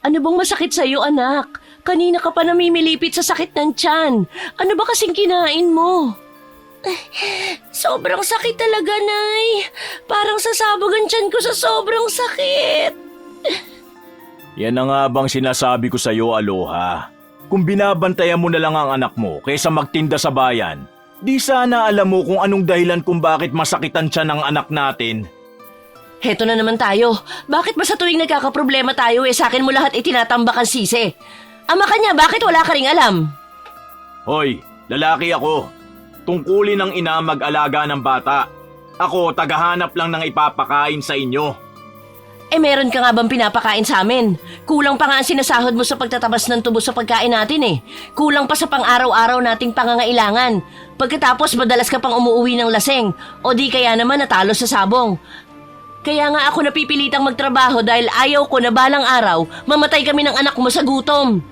Ano bang masakit sa'yo, anak? Kanina ka pa namimilipit sa sakit ng tiyan. Ano ba kasing kinain mo? Sobrang sakit talaga, Nay. Parang sasabog ang tiyan ko sa sobrang sakit. Yan na nga bang sinasabi ko sa'yo, Aloha. Kung binabantayan mo na lang ang anak mo kaysa magtinda sa bayan, di sana alam mo kung anong dahilan kung bakit masakitan siya ng anak natin. Heto na naman tayo. Bakit ba sa tuwing nagkakaproblema tayo sa akin mo lahat itinatambak ang sisi? Ama ka niya, bakit wala ka ring alam? Hoy, lalaki ako. Tungkulin ng ina mag-alaga ng bata. Ako, tagahanap lang ng ipapakain sa inyo. Meron ka nga bang pinapakain sa amin? Kulang pa nga ang sinasahod mo sa pagtatabas ng tubo sa pagkain natin . Kulang pa sa pang-araw-araw nating pangangailangan. Pagkatapos madalas ka pang umuuwi ng laseng o di kaya naman natalo sa sabong. Kaya nga ako napipilitang magtrabaho dahil ayaw ko na balang araw mamatay kami ng anak mo sa gutom.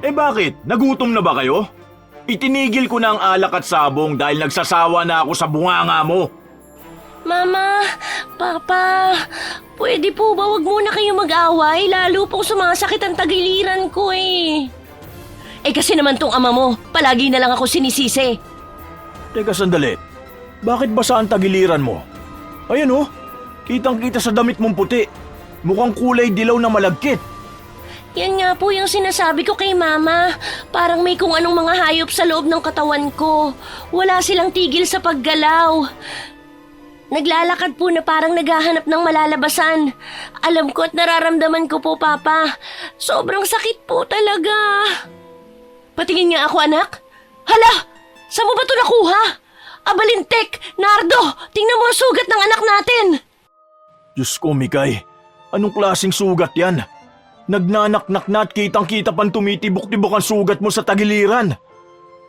Bakit? Nagutom na ba kayo? Itinigil ko na ang alak at sabong dahil nagsasawa na ako sa bunganga mo. Mama, Papa, pwede po ba wag muna kayo mag-away? Lalo pong sumasakit ang tagiliran ko . Kasi naman tong ama mo, palagi na lang ako sinisisi. Teka sandali, bakit basa ang tagiliran mo? Ayan kitang-kita sa damit mong puti. Mukhang kulay dilaw na malagkit. Yan nga po yung sinasabi ko kay Mama. Parang may kung anong mga hayop sa loob ng katawan ko. Wala silang tigil sa paggalaw. Naglalakad po na parang naghahanap ng malalabasan. Alam ko at nararamdaman ko po, Papa. Sobrang sakit po talaga. Patingin nga ako, anak. Hala! Saan mo ba ito nakuha? Abalintek! Nardo! Tingnan mo ang sugat ng anak natin! Diyos ko, Mikay. Anong klaseng sugat yan? Nagnanaknak na at kitang-kita pang tumitibok-tibok ang sugat mo sa tagiliran.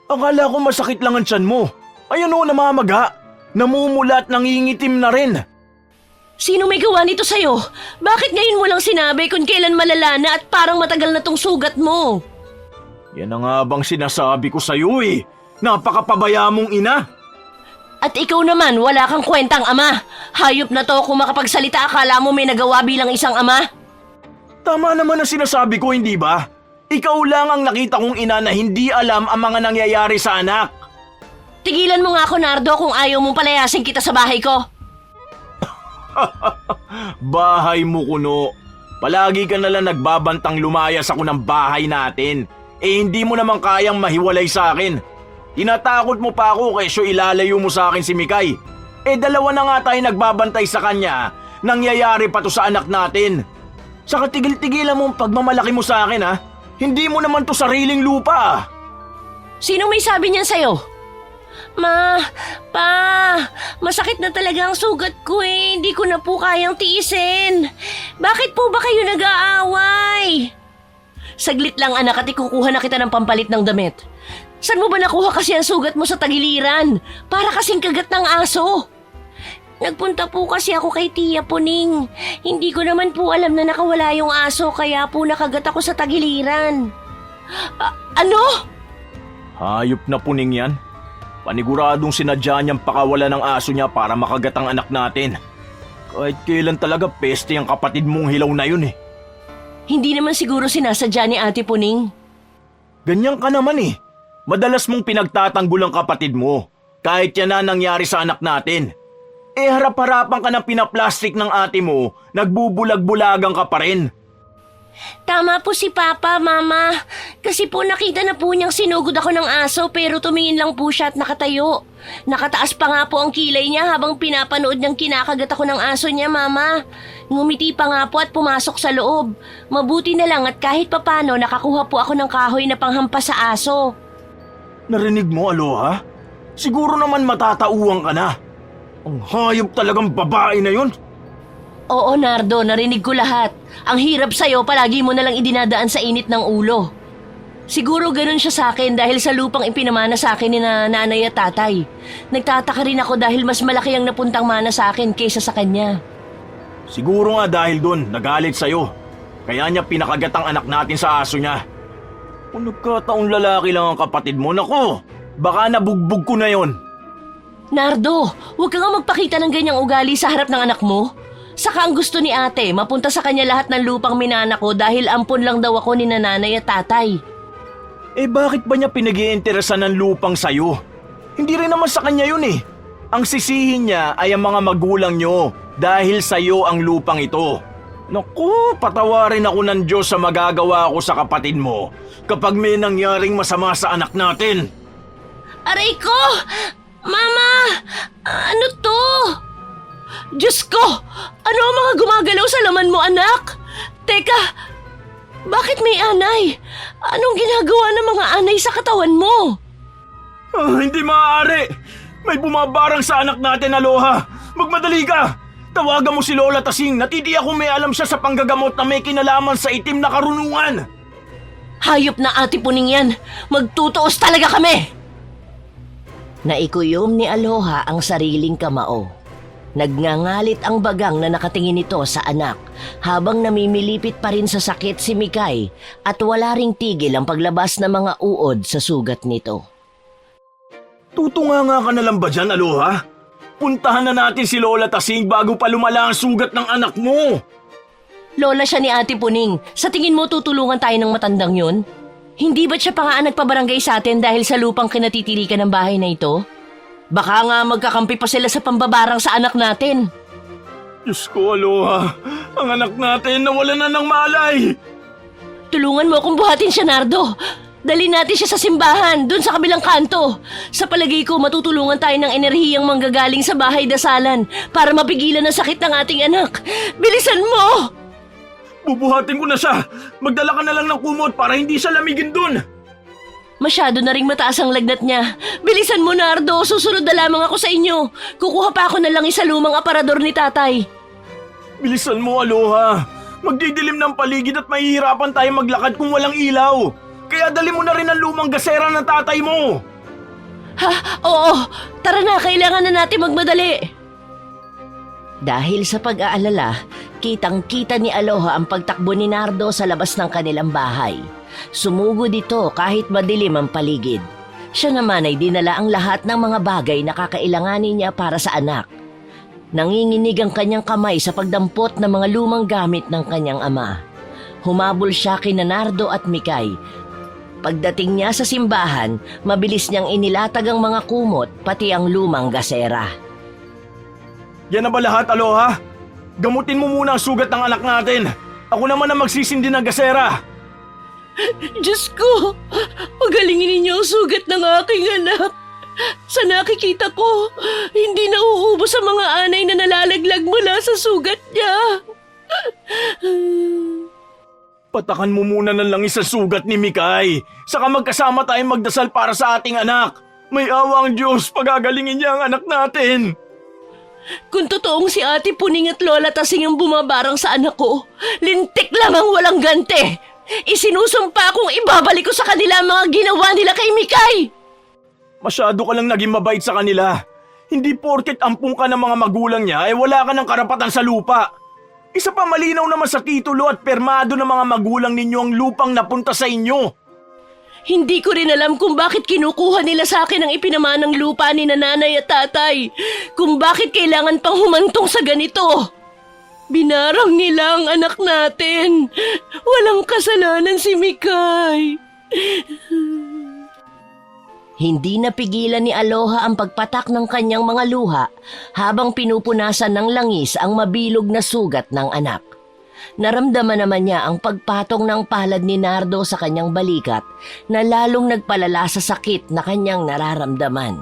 Akala ko masakit lang ang tiyan mo. Ayan namamaga. Namumula at nangingitim na rin. Sino may gawa nito sa'yo? Bakit ngayon mo lang sinabi kung kailan malala na at parang matagal na tong sugat mo? Yan na nga bang sinasabi ko sa'yo . Napakapabaya mong ina. At ikaw naman, wala kang kwentang ama. Hayop na to kung makapagsalita akala mo may nagawa bilang isang ama. Tama naman ang sinasabi ko, hindi ba? Ikaw lang ang nakita kong ina na hindi alam ang mga nangyayari sa anak. Tigilan mo nga ako, Nardo, kung ayaw mong palayasin kita sa bahay ko. Bahay mo, kuno. Palagi ka nalang nagbabantang lumayas ako ng bahay natin. Hindi mo naman kayang mahiwalay sa akin. Tinatakot mo pa ako kesyo ilalayo mo sa akin si Mikay. Dalawa na nga tayo nagbabantay sa kanya. Nangyayari pa to sa anak natin. Saka tigil-tigilan mo ang pagmamalaki mo sa akin, ha? Hindi mo naman to sariling lupa. Sino may sabi niyan sa'yo? Ma, Pa, masakit na talaga ang sugat ko . Hindi ko na po kayang tiisin. Bakit po ba kayo nag-aaway? Saglit lang, anak, at ikukuha na kita ng pampalit ng damit. Saan mo ba nakuha kasi ang sugat mo sa tagiliran? Para kasing kagat ng aso. Nagpunta po kasi ako kay Tia Puning. Hindi ko naman po alam na nakawala yung aso kaya po nakagat ako sa tagiliran. Ano? Hayop na Puning yan. Paniguradong sinadya niyang pakawala ng aso niya para makagat ang anak natin. Kahit kailan talaga peste ang kapatid mong hilaw na yun . Hindi naman siguro sinasadya ni Ate Puning. Ganyan ka naman . Madalas mong pinagtatanggol ang kapatid mo. Kahit yan na nangyari sa anak natin. Harap-harapan ka ng pinaplastik ng ate mo, nagbubulag-bulagang ka pa rin. Tama po si Papa, Mama. Kasi po nakita na po niyang sinugod ako ng aso pero tumingin lang po siya at nakatayo. Nakataas pa nga po ang kilay niya habang pinapanood niyang kinakagat ako ng aso niya, Mama. Ngumiti pa nga po at pumasok sa loob. Mabuti na lang at kahit papano nakakuha po ako ng kahoy na panghampas sa aso. Narinig mo, Aloha? Siguro naman matatauhan ka na. Ang hayop talagang babae na yun. Oo, Nardo, narinig ko lahat. Ang hirap sa'yo, palagi mo nalang idinadaan sa init ng ulo. Siguro ganun siya sa akin dahil sa lupang ipinamana sa akin ni nanay at tatay. Nagtataka rin ako dahil mas malaki ang napuntang mana sa akin kaysa sa kanya. Siguro nga dahil doon, nagalit sa'yo. Kaya niya pinakagat ang anak natin sa aso niya. Kung nagkataong lalaki lang ang kapatid mo, nako, baka nabugbog ko na yon. Nardo, huwag ka nga magpakita ng ganyang ugali sa harap ng anak mo. Saka ang gusto ni ate, mapunta sa kanya lahat ng lupang minana ko dahil ampon lang daw ako ni nanay at tatay. Eh bakit ba niya pinag-iinteresan ng lupang sayo? Hindi rin naman sa kanya yun eh. Ang sisihin niya ay ang mga magulang niyo dahil sayo ang lupang ito. Naku, patawarin ako ng Diyos sa magagawa ko sa kapatid mo kapag may nangyaring masama sa anak natin. Aray ko! Mama! Ano to? Diyos ko! Ano ang mga gumagalaw sa laman mo, anak? Teka, bakit may anay? Anong ginagawa ng mga anay sa katawan mo? Hindi maaari! May bumabarang sa anak natin, Aloha! Magmadali ka! Tawagan mo si Lola Tasing, natitiyak kung may alam siya sa panggagamot na may kinalaman sa itim na karunungan! Hayop na ate puning yan! Magtutuos talaga kami! Naikuyom ni Aloha ang sariling kamao. Nagngangalit ang bagang na nakatingin ito sa anak habang namimilipit pa rin sa sakit si Mikay at wala ring tigil ang paglabas ng mga uod sa sugat nito. Tutunga nga ka na lang ba dyan, Aloha? Puntahan na natin si Lola Tasing bago pa lumala ang sugat ng anak mo! Lola siya ni Ate Puning. Sa tingin mo tutulungan tayo ng matandang yun? Hindi ba't siya pa nga nagpabarangay sa atin dahil sa lupang kinatitilikan ng bahay na ito? Baka nga magkakampi pa sila sa pambabarang sa anak natin. Diyos ko, Aloha! Ang anak natin nawala na ng malay! Tulungan mo akong buhatin siya, Nardo. Dali natin siya sa simbahan, dun sa kabilang kanto. Sa palagay ko, matutulungan tayo ng enerhiyang manggagaling sa bahay dasalan para mapigilan ang sakit ng ating anak. Bilisan mo! Bubuhatin ko na siya! Magdala ka na lang ng kumot para hindi siya lamigin dun! Masyado na ring mataas ang lagnat niya. Bilisan mo, Nardo. Susunod na lamang ako sa inyo. Kukuha pa ako na lang isa lumang aparador ni tatay. Bilisan mo, Aloha! Magdidilim ng paligid at mahihirapan tayo maglakad kung walang ilaw! Kaya dali mo na rin ang lumang gasera ng tatay mo! Ha? Oo. Tara na, kailangan na natin magmadali. Dahil sa pag-aalala, kitang-kita ni Aloha ang pagtakbo ni Nardo sa labas ng kanilang bahay. Sumugod ito kahit madilim ang paligid. Siya naman ay dinala ang lahat ng mga bagay na kakailanganin niya para sa anak. Nanginginig ang kanyang kamay sa pagdampot ng mga lumang gamit ng kanyang ama. Humabol siya kina Nardo at Mikay. Pagdating niya sa simbahan, mabilis niyang inilatag ang mga kumot pati ang lumang gasera. Yan na ba lahat, Aloha? Gamutin mo muna ang sugat ng anak natin. Ako naman ang magsisindi ng gasera. Diyos ko! Pagalingin ninyo ang sugat ng aking anak. Sa nakikita ko, hindi nauubos ang mga anay na nalalaglag mula sa sugat niya. Patakan mo muna ng langis sa sugat ni Mikay. Saka magkasama tayong magdasal para sa ating anak. May awa ang Diyos, pagagalingin niya ang anak natin. Kung totoong si Ate Puning at Lola Tasing ang bumabarang sa anak ko, lintik lang ang walang gante. Isinusumpa kong ibabalik ko sa kanila ang mga ginawa nila kay Mikay. Masyado ka lang naging mabait sa kanila. Hindi porket ampung ka ng mga magulang niya ay wala ka ng karapatan sa lupa. Isa pa malinaw naman sa titulo at permado ng mga magulang ninyo ang lupang napunta sa inyo. Hindi ko rin alam kung bakit kinukuha nila sa akin ang ipinamanang lupa ni nanay at tatay. Kung bakit kailangan pang humantong sa ganito. Binarang nila ang anak natin. Walang kasalanan si Mikay. Hindi napigilan ni Aloha ang pagpatak ng kanyang mga luha habang pinupunasan ng langis ang mabilog na sugat ng anak. Naramdaman naman niya ang pagpatong ng palad ni Nardo sa kanyang balikat na lalong nagpalala sa sakit na kanyang nararamdaman.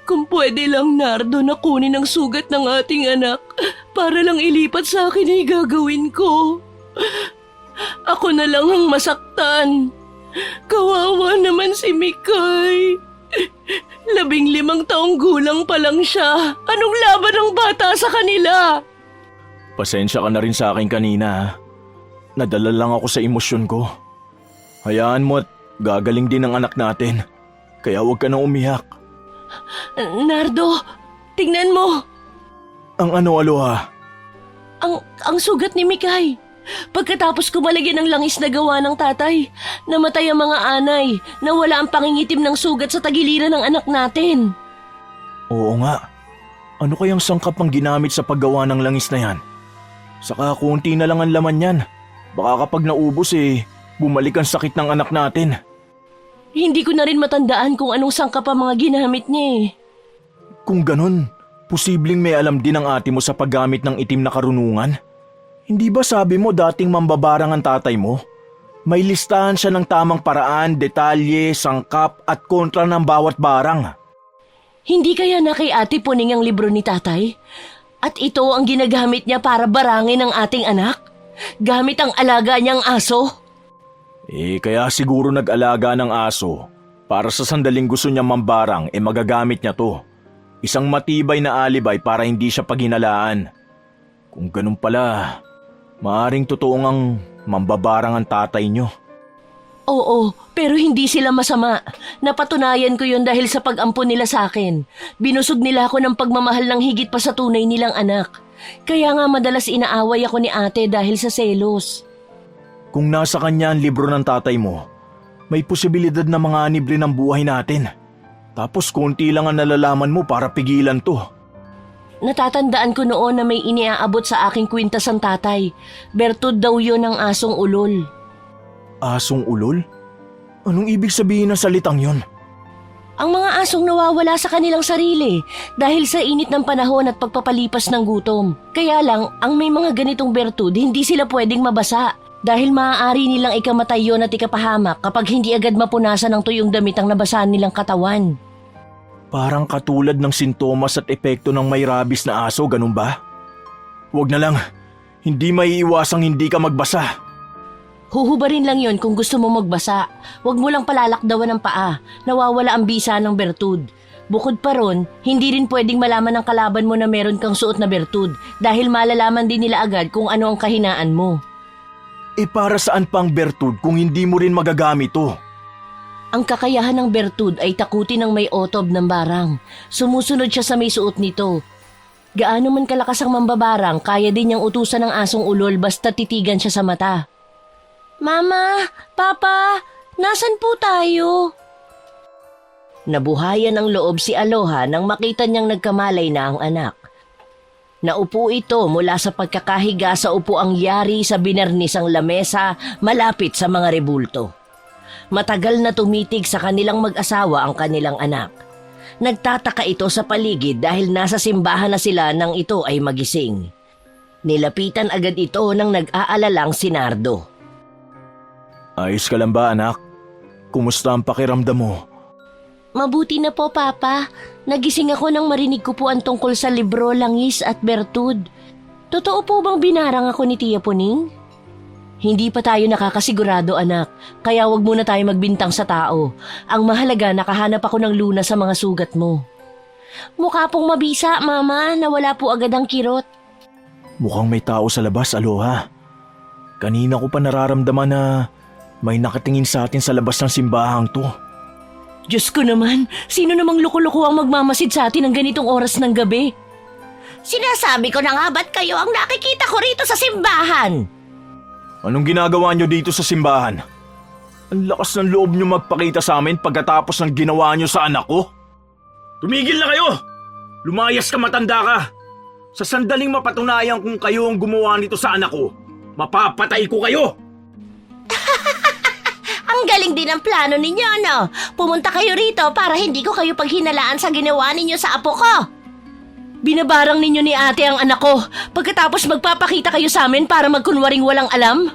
Kung pwede lang, Nardo, na kunin ang sugat ng ating anak para lang ilipat sa akin ay gagawin ko. Ako na lang ang masaktan. Kawawa naman si Mikay. 15 taong gulang pa lang siya. Anong laban ng bata sa kanila? Pasensya ka na rin sa akin kanina. Nadala lang ako sa emosyon ko. Hayaan mo at gagaling din ang anak natin. Kaya huwag ka na umiyak. Nardo, tingnan mo. Ang ano, Aloha? Ang sugat ni Mikay. Pagkatapos kumalagyan ng langis na gawa ng tatay, namatay ang mga anay, nawala ang pangingitim ng sugat sa tagiliran ng anak natin. Oo nga. Ano kayang sangkap ang ginamit sa paggawa ng langis na yan? Saka konti na lang ang laman yan. Baka kapag naubos bumalik ang sakit ng anak natin. Hindi ko na rin matandaan kung anong sangkap ang mga ginamit niya eh. Kung ganun, posibleng may alam din ang ate mo sa paggamit ng itim na karunungan. Hindi ba sabi mo dating mambabarang ang tatay mo? May listahan siya ng tamang paraan, detalye, sangkap at kontra ng bawat barang. Hindi kaya na kay Ate Puning ang libro ni tatay? At ito ang ginagamit niya para barangin ang ating anak? Gamit ang alaga niyang aso? Kaya siguro nag-alaga ng aso. Para sa sandaling gusto niya mambarang, magagamit niya to. Isang matibay na alibay para hindi siya paghinalaan. Kung ganun pala, maaring totoo ngang mambabarang ang tatay niyo. Oo, pero hindi sila masama. Napatunayan ko yun dahil sa pag-ampon nila sa akin. Binusog nila ako ng pagmamahal ng higit pa sa tunay nilang anak. Kaya nga madalas inaaway ako ni ate dahil sa selos. Kung nasa kanya ang libro ng tatay mo, may posibilidad na manganib rin ang buhay natin. Tapos konti lang ang nalalaman mo para pigilan to. Natatandaan ko noon na may iniaabot sa aking kwintas ang tatay. Bertud daw yun ng asong ulol. Asong ulol? Anong ibig sabihin ng salitang yon? Ang mga asong nawawala sa kanilang sarili dahil sa init ng panahon at pagpapalipas ng gutom. Kaya lang, ang may mga ganitong bertud, hindi sila pwedeng mabasa. Dahil maaari nilang ikamatay yon at ikapahamak kapag hindi agad mapunasan ng tuyong damit ang nabasahan nilang katawan. Parang katulad ng sintomas at epekto ng may rabies na aso, ganun ba? Huwag na lang, hindi maiiwasang hindi ka magbasa. Huhubarin lang yon kung gusto mo magbasa. Huwag mo lang palalakdawan ng paa. Nawawala ang bisa ng bertud. Bukod pa ron, hindi rin pwedeng malaman ng kalaban mo na meron kang suot na bertud dahil malalaman din nila agad kung ano ang kahinaan mo. Para saan pang bertud kung hindi mo rin magagamit to? Ang kakayahan ng bertud ay takutin ng may otob ng barang. Sumusunod siya sa may suot nito. Gaano man kalakas ang mambabarang, kaya din niyang utusan ng asong ulol basta titigan siya sa mata. Mama, Papa, nasan po tayo? Nabuhayan ang loob si Aloha nang makita niyang nagkamalay na ang anak. Naupo ito mula sa pagkakahiga sa upuang yari sa binernisang lamesa malapit sa mga rebulto. Matagal na tumitig sa kanilang mag-asawa ang kanilang anak. Nagtataka ito sa paligid dahil nasa simbahan na sila nang ito ay magising. Nilapitan agad ito ng nag-aalalang si Nardo. Ayos ka lang ba, anak? Kumusta ang pakiramdam mo? Mabuti na po, Papa. Nagising ako nang marinig ko po ang tungkol sa libro, langis at bertud. Totoo po bang binarang ako ni Tia Puning? Hindi pa tayo nakakasigurado, anak. Kaya wag muna tayo magbintang sa tao. Ang mahalaga, nakahanap ako ng luna sa mga sugat mo. Mukha pong mabisa, Mama, na wala po agad ang kirot. Mukhang may tao sa labas, Aloha. Kanina ko pa nararamdaman na may nakatingin sa atin sa labas ng simbahang to. Diyos ko naman, sino namang loko-loko ang magmamasid sa atin ng ganitong oras ng gabi? Sinasabi ko na nga, ba't kayo ang nakikita ko rito sa simbahan? Anong ginagawa nyo dito sa simbahan? Ang lakas ng loob nyo magpakita sa amin pagkatapos ng ginawa nyo sa anak ko. Tumigil na kayo! Lumayas ka, matanda ka! Sa sandaling mapatunayan kung kayo ang gumawa nito sa anak ko, mapapatay ko kayo! Ang galing din ang plano ninyo, no? Pumunta kayo rito para hindi ko kayo paghinalaan sa ginawa ninyo sa apo ko. Binabarang ninyo ni ate ang anak ko pagkatapos magpapakita kayo sa amin para magkunwaring walang alam?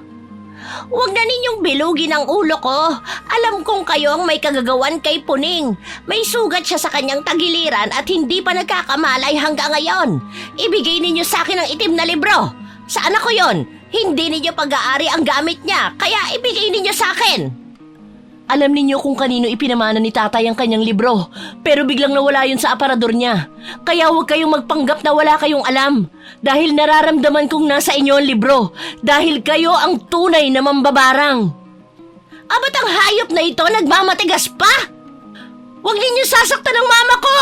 Huwag na ninyong bilugin ang ulo ko. Alam kong kayo ang may kagagawan kay Puning. May sugat siya sa kanyang tagiliran at hindi pa nagkakamalay hanggang ngayon. Ibigay ninyo sa akin ang itim na libro. Sa anak ko yon. Hindi ninyo pag-aari ang gamit niya, kaya ibigay ninyo sa akin. Alam ninyo kung kanino ipinamana ni tatay ang kanyang libro, pero biglang nawala yun sa aparador niya. Kaya huwag kayong magpanggap na wala kayong alam. Dahil nararamdaman kong nasa inyo ang libro, dahil kayo ang tunay na mambabarang. Abat ang hayop na ito nagmamatigas pa? Huwag ninyo sasaktan ang mama ko!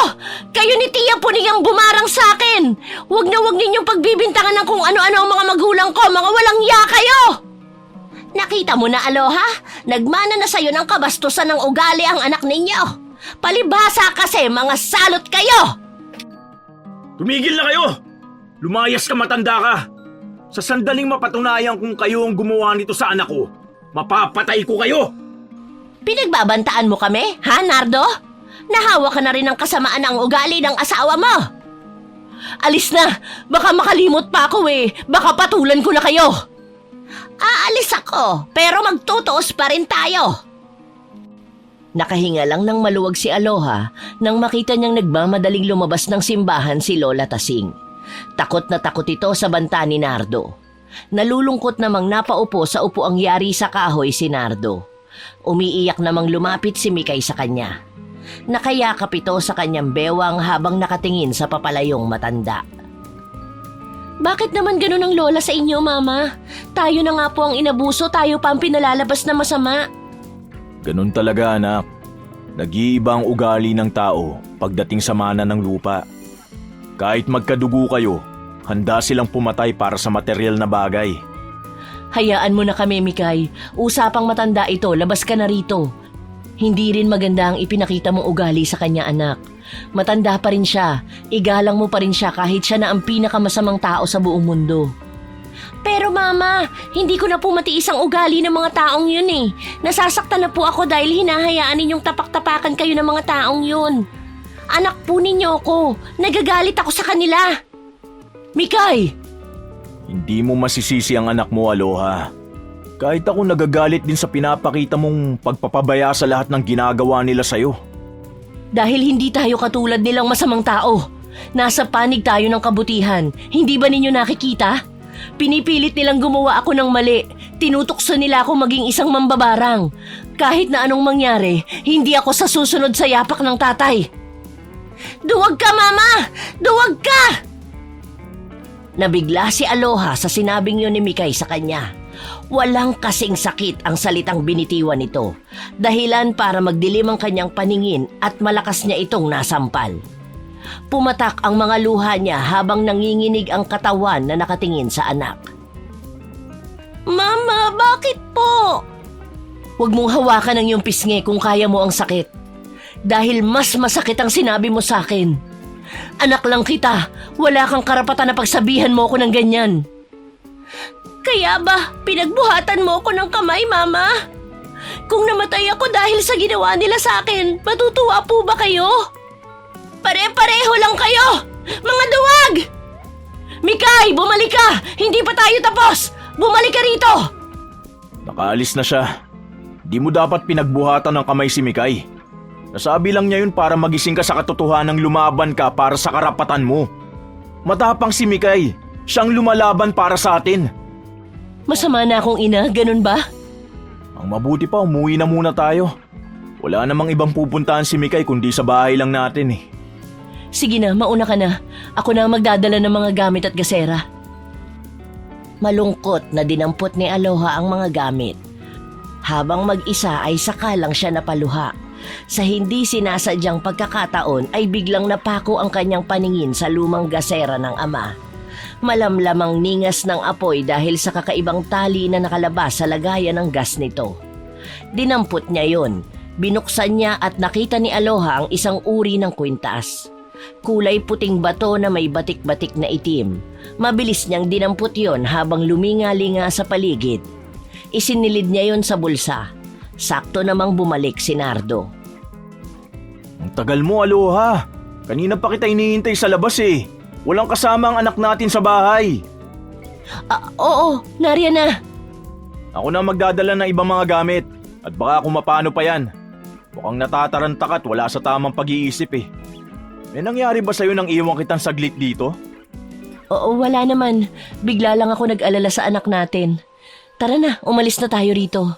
Kayo ni Tia Puning ang bumarang sa akin! Huwag na huwag ninyong pagbibintangan ng kung ano-ano ang mga magulang ko, mga walang ya kayo! Nakita mo na, Aloha? Nagmana na sa'yo ng kabastusan ng ugali ang anak ninyo. Palibhasa kasi, mga salot kayo! Tumigil na kayo! Lumayas ka, matanda ka! Sa sandaling mapatunayan kung kayo ang gumawa nito sa anak ko, mapapatay ko kayo! Pinagbabantaan mo kami, ha, Nardo? Nahawa ka na rin ng kasamaan ang ugali ng asawa mo! Alis na! Baka makalimot pa ako eh! Baka patulan ko na kayo! Aalis ako, pero magtutuos pa rin tayo! Nakahinga lang ng maluwag si Aloha nang makita niyang nagmamadaling lumabas ng simbahan si Lola Tasing. Takot na takot ito sa banta ni Nardo. Nalulungkot namang napaupo sa upuang yari sa kahoy si Nardo. Umiiyak namang lumapit si Mikay sa kanya. Nakayakap ito sa kanyang bewang habang nakatingin sa papalayong matanda. Bakit naman ganun ang lola sa inyo, Mama? Tayo na nga po ang inabuso, tayo pa ang pinalalabas na masama. Ganun talaga, anak. Nag-iiba ang ugali ng tao pagdating sa mana ng lupa. Kahit magkadugo kayo, handa silang pumatay para sa material na bagay. Hayaan mo na kami, Mikay. Usapang matanda ito, labas ka na rito. Hindi rin maganda ang ipinakita mong ugali sa kanya, anak. Matanda pa rin siya. Igalang mo pa rin siya kahit siya na ang pinakamasamang tao sa buong mundo. Pero Mama, hindi ko na po matiis ang ugali ng mga taong yun eh. Nasasaktan na po ako dahil hinahayaan ninyong tapak-tapakan kayo ng mga taong yun. Anak po ninyo ako. Nagagalit ako sa kanila. Mikay! Hindi mo masisisi ang anak mo, Aloha. Kahit ako nagagalit din sa pinapakita mong pagpapabaya sa lahat ng ginagawa nila sa'yo. Dahil hindi tayo katulad nilang masamang tao. Nasa panig tayo ng kabutihan. Hindi ba ninyo nakikita? Pinipilit nilang gumawa ako ng mali. Tinutukso nila ako maging isang mambabarang. Kahit na anong mangyari, hindi ako sa susunod sa yapak ng tatay. Duwag ka, Mama! Duwag ka! Nabigla si Aloha sa sinabing yun ni Mikay sa kanya. Walang kasing sakit ang salitang binitiwan nito. Dahilan para magdilim ang kanyang paningin at malakas niya itong nasampal. Pumatak ang mga luha niya habang nanginginig ang katawan na nakatingin sa anak. Mama, bakit po? Huwag mong hawakan ang iyong pisngi kung kaya mo ang sakit. Dahil mas masakit ang sinabi mo sa akin. Anak lang kita, wala kang karapatan na pagsabihan mo ako ng ganyan. Kaya ba pinagbuhatan mo ako ng kamay, Mama? Kung namatay ako dahil sa ginawa nila sa akin, matutuwa po ba kayo? Pare-pareho lang kayo! Mga duwag! Mikay, bumalik ka! Hindi pa tayo tapos! Bumalik ka rito! Nakaalis na siya. Di mo dapat pinagbuhatan ng kamay si Mikay. Nasabi lang niya yun para magising ka sa katotohanang lumaban ka para sa karapatan mo. Matapang si Mikay. Siyang lumalaban para sa atin. Masama na akong ina, ganun ba? Ang mabuti pa, umuwi na muna tayo. Wala namang ibang pupuntahan si Mikay kundi sa bahay lang natin eh. Sige na, mauna ka na. Ako na ang magdadala ng mga gamit at gasera. Malungkot na dinampot ni Aloha ang mga gamit. Habang mag-isa ay saka lang siya napaluha. Sa hindi sinasadyang pagkakataon ay biglang napako ang kanyang paningin sa lumang gasera ng ama. Malamlamang ningas ng apoy dahil sa kakaibang tali na nakalabas sa lagayan ng gas nito. Dinampot niya yon. Binuksan niya at nakita ni Aloha ang isang uri ng kwintas. Kulay puting bato na may batik-batik na itim. Mabilis niyang dinampot yon habang luminga-linga sa paligid. Isinilid niya yon sa bulsa. Sakto namang bumalik si Nardo. Ang tagal mo, Aloha. Kanina pa kita hinihintay sa labas eh. Walang kasama ang anak natin sa bahay. Oo, nariyan na. Ako na magdadala ng ibang mga gamit. At baka kung mapano pa yan. Mukhang natatarantak at wala sa tamang pag-iisip eh. May nangyari ba sa'yo nang iwan kitang saglit dito? Oo, wala naman. Bigla lang ako nag-alala sa anak natin. Tara na, umalis na tayo rito.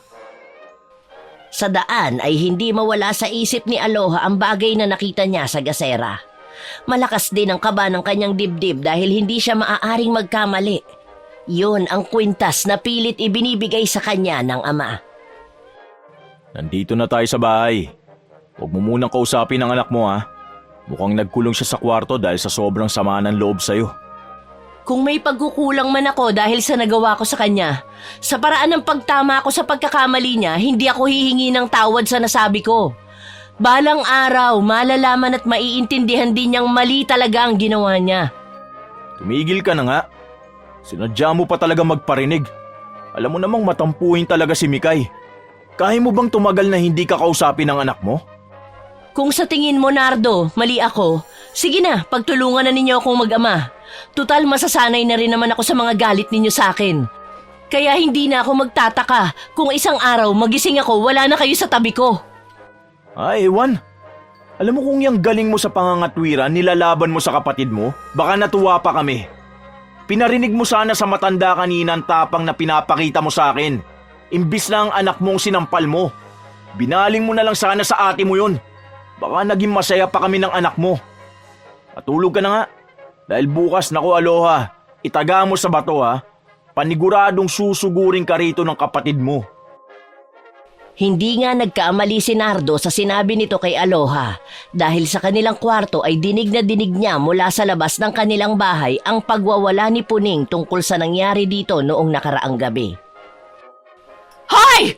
Sa daan ay hindi mawala sa isip ni Aloha ang bagay na nakita niya sa gasera. Malakas din ang kaba ng kanyang dibdib dahil hindi siya maaaring magkamali. Yun ang kwintas na pilit ibinibigay sa kanya ng ama. Nandito na tayo sa bahay. Huwag mo munang kausapin ang anak mo ha. Mukhang nagkulong siya sa kwarto dahil sa sobrang sama ng loob sa'yo. Kung may pagkukulang man ako dahil sa nagawa ko sa kanya, sa paraan ng pagtama ko sa pagkakamali niya, hindi ako hihingi ng tawad sa nasabi ko. Balang araw, malalaman at maiintindihan din niyang mali talaga ang ginawa niya. Tumigil ka na nga. Sinadya mo pa talaga magparinig. Alam mo namang matampuhin talaga si Mikay. Kaya mo bang tumagal na hindi ka kausapin ng anak mo? Kung sa tingin mo, Nardo, mali ako, sige na, pagtulungan na ninyo akong mag-ama. Tutal, masasanay na rin naman ako sa mga galit ninyo sa akin. Kaya hindi na ako magtataka kung isang araw magising ako, wala na kayo sa tabi ko. Ay, ewan. Alam mo kung yung galing mo sa pangangatwiran, nilalaban mo sa kapatid mo, baka natuwa pa kami. Pinarinig mo sana sa matanda kanina ang tapang na pinapakita mo sa akin. Imbis na ang anak mong sinampal mo. Binaling mo na lang sana sa ate mo yun. Baka naging masaya pa kami ng anak mo. Matulog ka na nga. Dahil bukas, naku Aloha, itaga mo sa bato ha. Paniguradong susugurin ka rito ng kapatid mo. Hindi nga nagkamali si Nardo sa sinabi nito kay Aloha dahil sa kanilang kwarto ay dinig na dinig niya mula sa labas ng kanilang bahay ang pagwawala ni Puning tungkol sa nangyari dito noong nakaraang gabi. Hoy!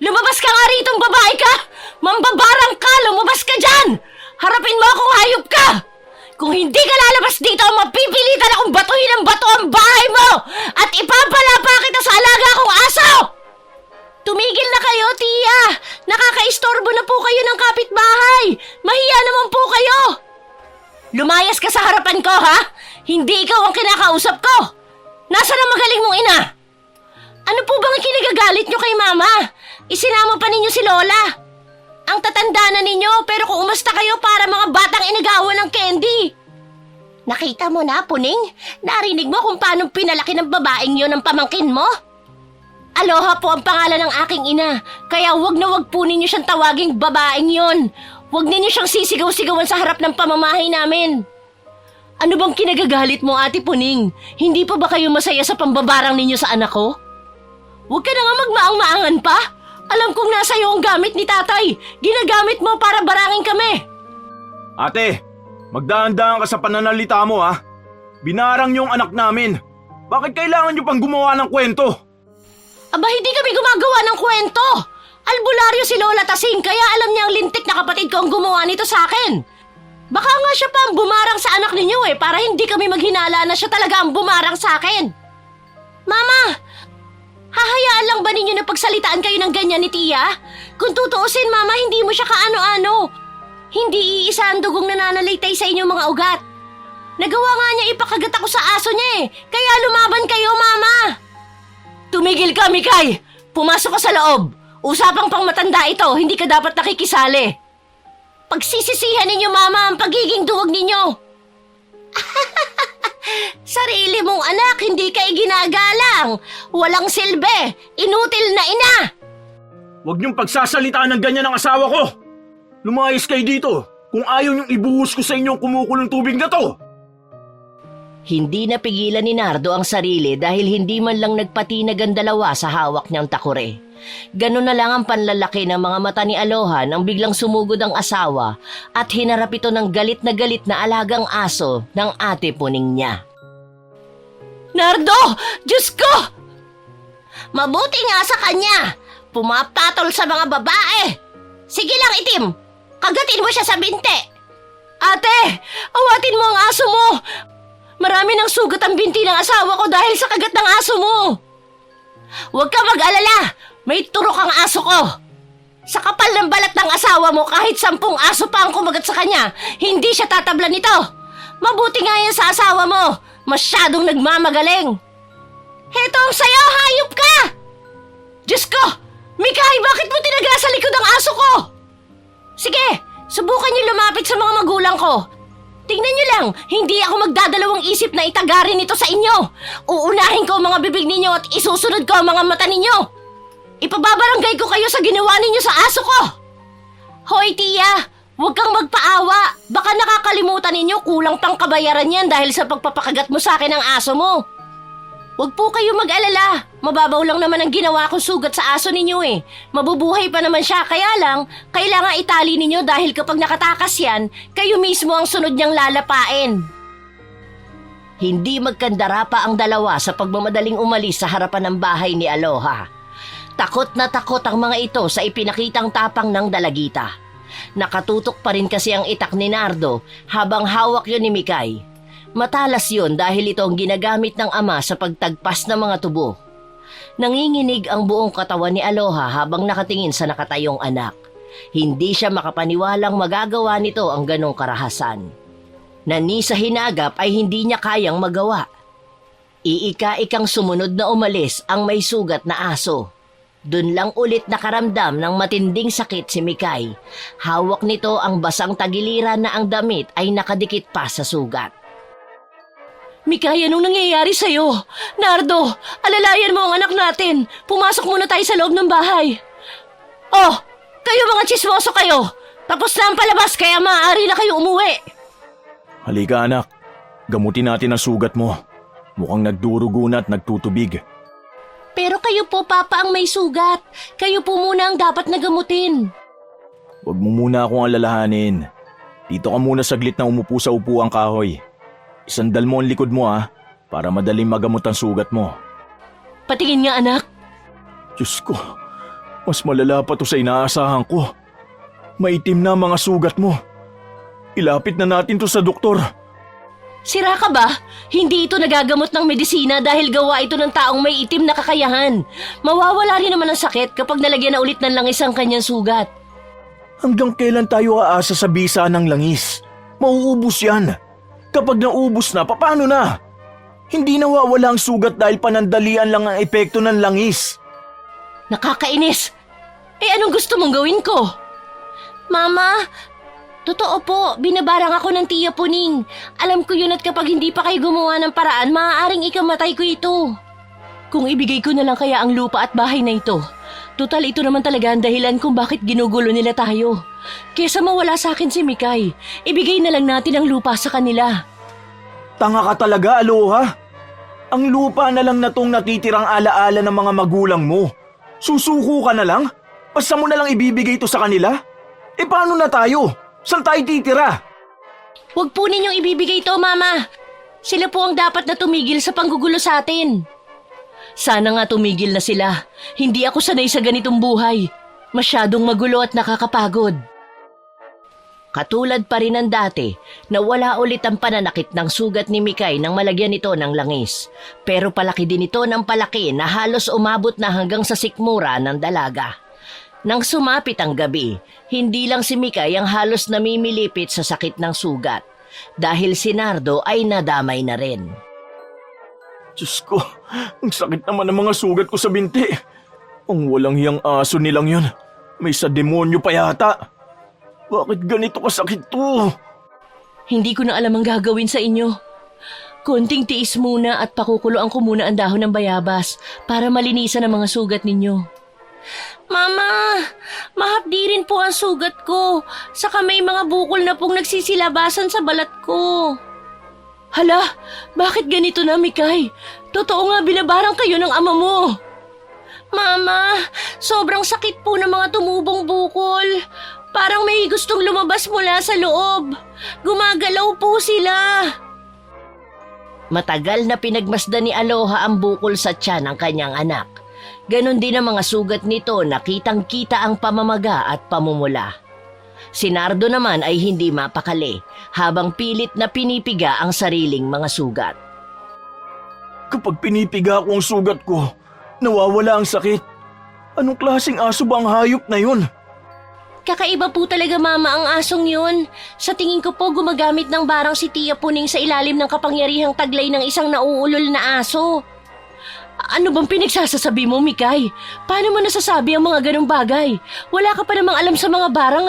Lumabas ka nga ritong babae ka! Mambabarang ka! Lumabas ka dyan! Harapin mo akong hayop ka! Kung hindi ka lalabas dito, mapipilitan akong batuhin ng bato ang bahay mo at ipapalapa kita sa alaga kong aso! Tumigil na kayo, tiya! Nakakaistorbo na po kayo ng kapitbahay! Mahiya naman po kayo! Lumayas ka sa harapan ko, ha? Hindi ikaw ang kinakausap ko! Nasaan ang magaling mong ina? Ano po bang kinagagalit nyo kay Mama? Isinama pa ninyo si Lola. Ang tatanda na ninyo, pero kung umasta kayo para mga batang inagawan ng candy. Nakita mo na, Puning? Narinig mo kung paano pinalaki ng babaeng yon ang pamangkin mo? Aloha po ang pangalan ng aking ina, kaya wag na wag po ninyo siyang tawaging babaeng yon. Wag ninyo siyang sisigaw-sigawan sa harap ng pamamahay namin. Ano bang kinagagalit mo, Ate Puning? Hindi pa ba kayo masaya sa pambabarang ninyo sa anak ko? Huwag ka na nga magmaang-maangan pa. Alam kong nasa iyo ang gamit ni tatay. Ginagamit mo para barangin kami. Ate, magdaan-daan ka sa pananalita mo ha. Binarang niyo ang anak namin. Bakit kailangan niyo pang gumawa ng kwento? Aba, hindi kami gumagawa ng kwento. Albularyo si Lola Tasing, kaya alam niya ang lintik na kapatid ko ang gumawa nito sa akin. Baka nga siya pa ang bumarang sa anak ninyo para hindi kami maghinala na siya talaga ang bumarang sa akin. Mama! Hahayaan lang ba ninyo na pagsalitaan kayo ng ganyan ni Tia? Kung tutuusin, Mama, hindi mo siya kaano-ano. Hindi iisa ang dugong nananalitay sa inyong mga ugat. Nagawa nga niya ipakagat ako sa aso niya kaya lumaban kayo, Mama. Tumigil ka, Mikay! Pumasok ka sa loob. Usapang pang matanda ito, hindi ka dapat nakikisali. Pagsisisihan ninyo, Mama, ang pagiging duwag ninyo. Sarili mong anak, hindi ka ginagalang. Walang silbi, inutil na ina. Huwag niyong pagsasalitaan ng ganyan ang asawa ko. Lumayas kayo dito kung ayaw niyong ibuhos ko sa inyong kumukulong tubig na to. Hindi napigilan ni Nardo ang sarili dahil hindi man lang nagpatinag ang dalawa sa hawak niyang takure. Ganun na lang ang panlalaki ng mga mata ni Aloha nang biglang sumugod ang asawa at hinarap ito ng galit na alagang aso ng Ate Puning niya. Nardo! Diyos ko! Mabuti nga sa kanya! Pumapatol sa mga babae! Sige lang, Itim! Kagatin mo siya sa binte! Ate! Awatin mo ang aso mo! Marami ng sugat ang binti ng asawa ko dahil sa kagat ng aso mo! Huwag ka mag-alala! May turok ang aso ko! Sa kapal ng balat ng asawa mo, kahit 10 aso pa ang kumagat sa kanya, hindi siya tatablan nito! Mabuti nga yan sa asawa mo! Masyadong nagmamagaling! Heto ang sayo, hayop ka! Diyos ko! Mikay, bakit mo tinaga sa likod ang aso ko? Sige, subukan niyo lumapit sa mga magulang ko. Tingnan niyo lang, hindi ako magdadalawang isip na itagarin ito sa inyo. Uunahin ko ang mga bibig ninyo at isusunod ko ang mga mata ninyo. Ipababarangay ko kayo sa ginawa ninyo sa aso ko. Hoy, Tia! Huwag kang magpaawa. Baka nakakalimutan ninyo kulang pang kabayaran yan dahil sa pagpapakagat mo sa akin ng aso mo. Huwag po kayo mag-alala. Mababaw lang naman ang ginawa kong sugat sa aso ninyo Mabubuhay pa naman siya, kaya lang, kailangan itali ninyo dahil kapag nakatakas yan, kayo mismo ang sunod niyang lalapain. Hindi magkandara pa ang dalawa sa pagmamadaling umalis sa harapan ng bahay ni Aloha. Takot na takot ang mga ito sa ipinakitang tapang ng dalagita. Nakatutok pa rin kasi ang itak ni Nardo habang hawak yun ni Mikay. Matalas yun dahil ito ang ginagamit ng ama sa pagtagpas ng mga tubo. Nanginginig ang buong katawan ni Aloha habang nakatingin sa nakatayong anak. Hindi siya makapaniwalang magagawa nito ang ganong karahasan. Na ni sa hinagap ay hindi niya kayang magawa. Iika-ikang sumunod na umalis ang may sugat na aso. Doon lang ulit nakaramdam ng matinding sakit si Mikay. Hawak nito ang basang tagiliran na ang damit ay nakadikit pa sa sugat. Mikay, anong nangyayari sa'yo? Nardo, alalayan mo ang anak natin. Pumasok muna tayo sa loob ng bahay. Oh, kayo mga tsismoso kayo. Tapos na ang palabas kaya maaari na kayo umuwi. Halika anak, gamutin natin ang sugat mo. Mukhang nagdurugo na at nagtutubig. Pero kayo po, Papa, ang may sugat. Kayo po muna ang dapat nagamutin. Huwag mo muna akong alalahanin. Dito ka muna saglit na umupo sa upuang kahoy. Isandal mo ang likod mo para madaling magamot ang sugat mo. Patingin nga, anak. Diyos ko, mas malala pa to sa inaasahan ko. Maitim na ang mga sugat mo. Ilapit na natin to sa doktor. Sira ka ba? Hindi ito nagagamot ng medisina dahil gawa ito ng taong may itim na kakayahan. Mawawala rin naman ang sakit kapag nalagyan na ulit ng langis ang kanyang sugat. Hanggang kailan tayo aasa sa bisa ng langis? Mauubos yan. Kapag naubos na, paano na? Hindi nawawala ang sugat dahil panandalian lang ang epekto ng langis. Nakakainis! Anong gusto mong gawin ko? Mama, totoo po, binabarang ako ng Tia Puning. Alam ko yun at kapag hindi pa kayo gumawa ng paraan, maaaring ikamatay ko ito. Kung ibigay ko na lang kaya ang lupa at bahay na ito. Total ito naman talaga ang dahilan kung bakit ginugulo nila tayo. Kesa mawala sa akin si Mikay, ibigay na lang natin ang lupa sa kanila. Tanga ka talaga, Aloha. Ang lupa na lang na tong natitirang alaala ng mga magulang mo. Susuko ka na lang? Basta mo na lang ibibigay ito sa kanila? Paano na tayo? Saan tayo titira? Huwag po ninyong ibibigay ito, Mama. Sila po ang dapat na tumigil sa panggugulo sa atin. Sana nga tumigil na sila. Hindi ako sanay sa ganitong buhay. Masyadong magulo at nakakapagod. Katulad pa rin ng dati na wala ulit ang pananakit ng sugat ni Mikay nang malagyan ito ng langis. Pero palaki din ito ng palaki na halos umabot na hanggang sa sikmura ng dalaga. Nang sumapit ang gabi, hindi lang si Mikay ang halos namimilipit sa sakit ng sugat. Dahil si Nardo ay nadamay na rin. Diyos ko, ang sakit naman ng mga sugat ko sa binti. Ang walang hiyang aso nilang yun. May sa demonyo pa yata. Bakit ganito kasakit to? Hindi ko na alam ang gagawin sa inyo. Konting tiis muna at pakukuloan ko muna ang dahon ng bayabas para malinisan ang mga sugat ninyo. Mama, mahapdi rin po ang sugat ko. Saka may mga bukol na pong nagsisilabasan sa balat ko. Hala, bakit ganito na, Mikay? Totoo nga binabarang kayo ng ama mo. Mama, sobrang sakit po ng mga tumubong bukol. Parang may gustong lumabas mula sa loob. Gumagalaw po sila. Matagal na pinagmasdan ni Aloha ang bukol sa tiyan ng kanyang anak. Ganon din ang mga sugat nito na kitang-kita ang pamamaga at pamumula. Si Nardo naman ay hindi mapakali habang pilit na pinipiga ang sariling mga sugat. Kapag pinipiga ko ang sugat ko, nawawala ang sakit. Anong klaseng aso ba ang hayop na yun? Kakaiba po talaga, Mama, ang asong yun. Sa tingin ko po gumagamit ng barang si Tia Puning sa ilalim ng kapangyarihang taglay ng isang nauulol na aso. Ano bang pinagsasasabi mo, Mikay? Paano mo nasasabi ang mga ganong bagay? Wala ka pa namang alam sa mga barang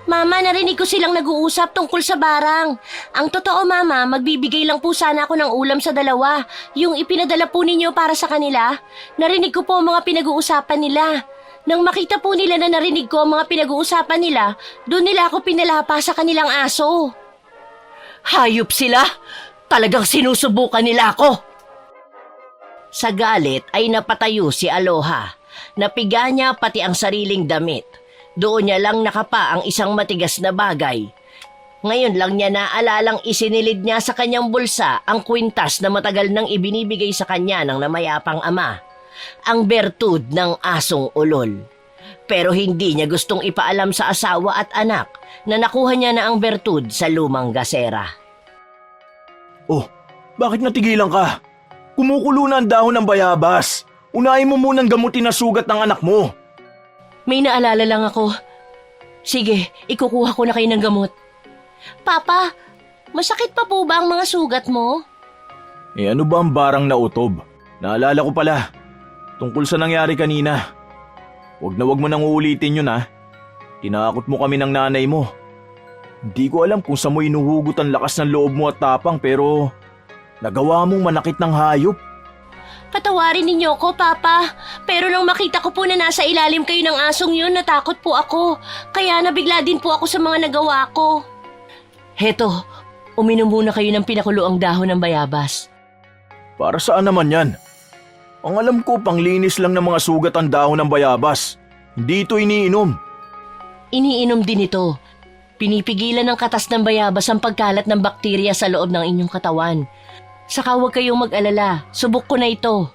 Mama, narinig ko silang nag-uusap tungkol sa barang. Ang totoo, Mama, magbibigay lang po sana ako ng ulam sa dalawa. Yung ipinadala po ninyo para sa kanila. Narinig ko po ang mga pinag-uusapan nila. Nang makita po nila na narinig ko ang mga pinag-uusapan nila, doon nila ako pinalapa sa kanilang aso. Hayop sila! Talagang sinusubukan nila ako! Sa galit ay napatayo si Aloha. Napiga niya pati ang sariling damit. Doon niya lang nakapa ang isang matigas na bagay. Ngayon lang niya naalalang isinilid niya sa kanyang bulsa ang kwintas na matagal nang ibinibigay sa kanya ng namayapang ama. Ang bertud ng asong ulol. Pero hindi niya gustong ipaalam sa asawa at anak na nakuha niya na ang bertud sa lumang gasera. Oh, bakit natigilan ka? Kumukulo na ang dahon ng bayabas. Unahin mo munang gamutin na sugat ng anak mo. May naalala lang ako. Sige, ikukuha ko na kayo ng gamot. Papa, masakit pa po ba ang mga sugat mo? Ano ba ang barang na utob? Naalala ko pala. Tungkol sa nangyari kanina. Wag mo nang uulitin yun ha. Tinakot mo kami ng nanay mo. Hindi ko alam kung sa mo inuhugot ang lakas ng loob mo at tapang pero nagawa mong manakit ng hayop. Patawarin ninyo ko, Papa. Pero nang makita ko po na nasa ilalim kayo ng asong yun, natakot po ako. Kaya nabigla din po ako sa mga nagawa ko. Heto, uminom muna kayo ng pinakuloang dahon ng bayabas. Para saan naman yan? Ang alam ko, panglinis lang ng mga sugat ang dahon ng bayabas. Hindi ito iniinom. Iniinom din ito. Pinipigilan ng katas ng bayabas ang pagkalat ng bakterya sa loob ng inyong katawan. Saka huwag kayong mag-alala, subok ko na ito.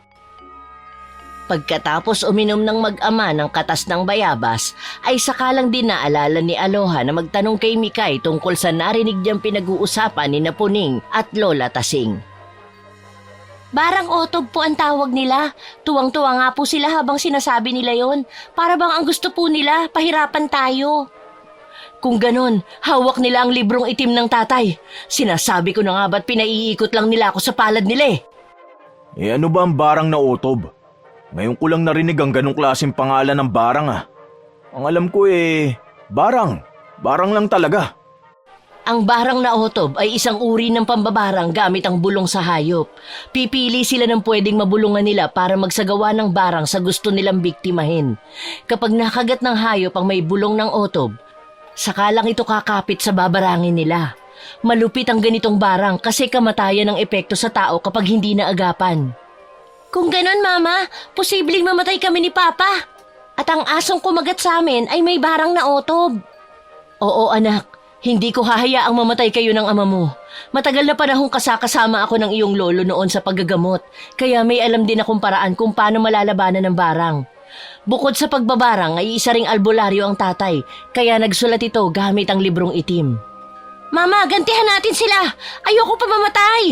Pagkatapos uminom ng mag-ama ng katas ng bayabas, ay sakalang din naalala ni Aloha na magtanong kay Mikay tungkol sa narinig niyang pinag-uusapan ni Napuning at Lola Tasing. Barang otob po ang tawag nila. Tuwang-tuwa nga po sila habang sinasabi nila yon. Para bang ang gusto po nila, pahirapan tayo. Kung ganon, hawak nila ang librong itim ng tatay. Sinasabi ko na nga ba't pinaiikot lang nila ako sa palad nila eh. Ano ba ang barang na utob? Ngayon ko lang narinig ang ganong klaseng pangalan ng barang ah. Ang alam ko barang. Barang lang talaga. Ang barang na otob ay isang uri ng pambabarang gamit ang bulong sa hayop. Pipili sila ng pwedeng mabulungan nila para magsagawa ng barang sa gusto nilang biktimahin. Kapag nakagat ng hayop ang may bulong ng otob, saka lang ito kakapit sa babarangin nila. Malupit ang ganitong barang kasi kamatayan ng epekto sa tao kapag hindi naagapan. Kung ganon, Mama, posibleng mamatay kami ni Papa. At ang asong kumagat sa amin ay may barang na otob. Oo, anak. Hindi ko hahayaang mamatay kayo ng ama mo. Matagal na panahong kasakasama ako ng iyong lolo noon sa paggagamot, kaya may alam din akong paraan kung paano malalabanan ng barang. Bukod sa pagbabarang ay isa ring albularyo ang tatay, kaya nagsulat ito gamit ang librong itim. Mama, gantihan natin sila! Ayoko pa mamatay!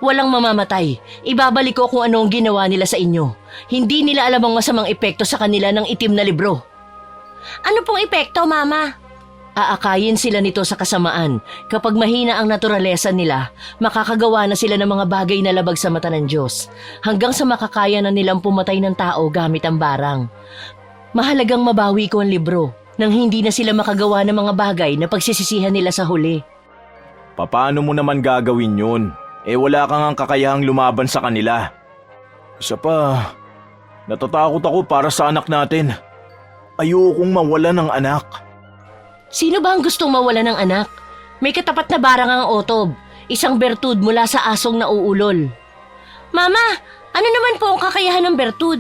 Walang mamamatay. Ibabalik ko kung ano ang ginawa nila sa inyo. Hindi nila alam ang masamang epekto sa kanila ng itim na libro. Ano pong epekto, Mama? Aakayin sila nito sa kasamaan. Kapag mahina ang naturalesa nila, makakagawa na sila ng mga bagay na labag sa mata ng Diyos, hanggang sa makakaya na nilang pumatay ng tao gamit ang barang. Mahalagang mabawi ko ang libro, nang hindi na sila makagawa ng mga bagay na pagsisisihan nila sa huli. Paano mo naman gagawin yun? Wala kang ang kakayahang lumaban sa kanila. Isa pa, natatakot ako para sa anak natin. Ayokong mawala ng anak. Sino ba ang gustong mawala ng anak? May katapat na barang ang otob, isang bertud mula sa asong nauulol. Mama, ano naman po ang kakayahan ng bertud?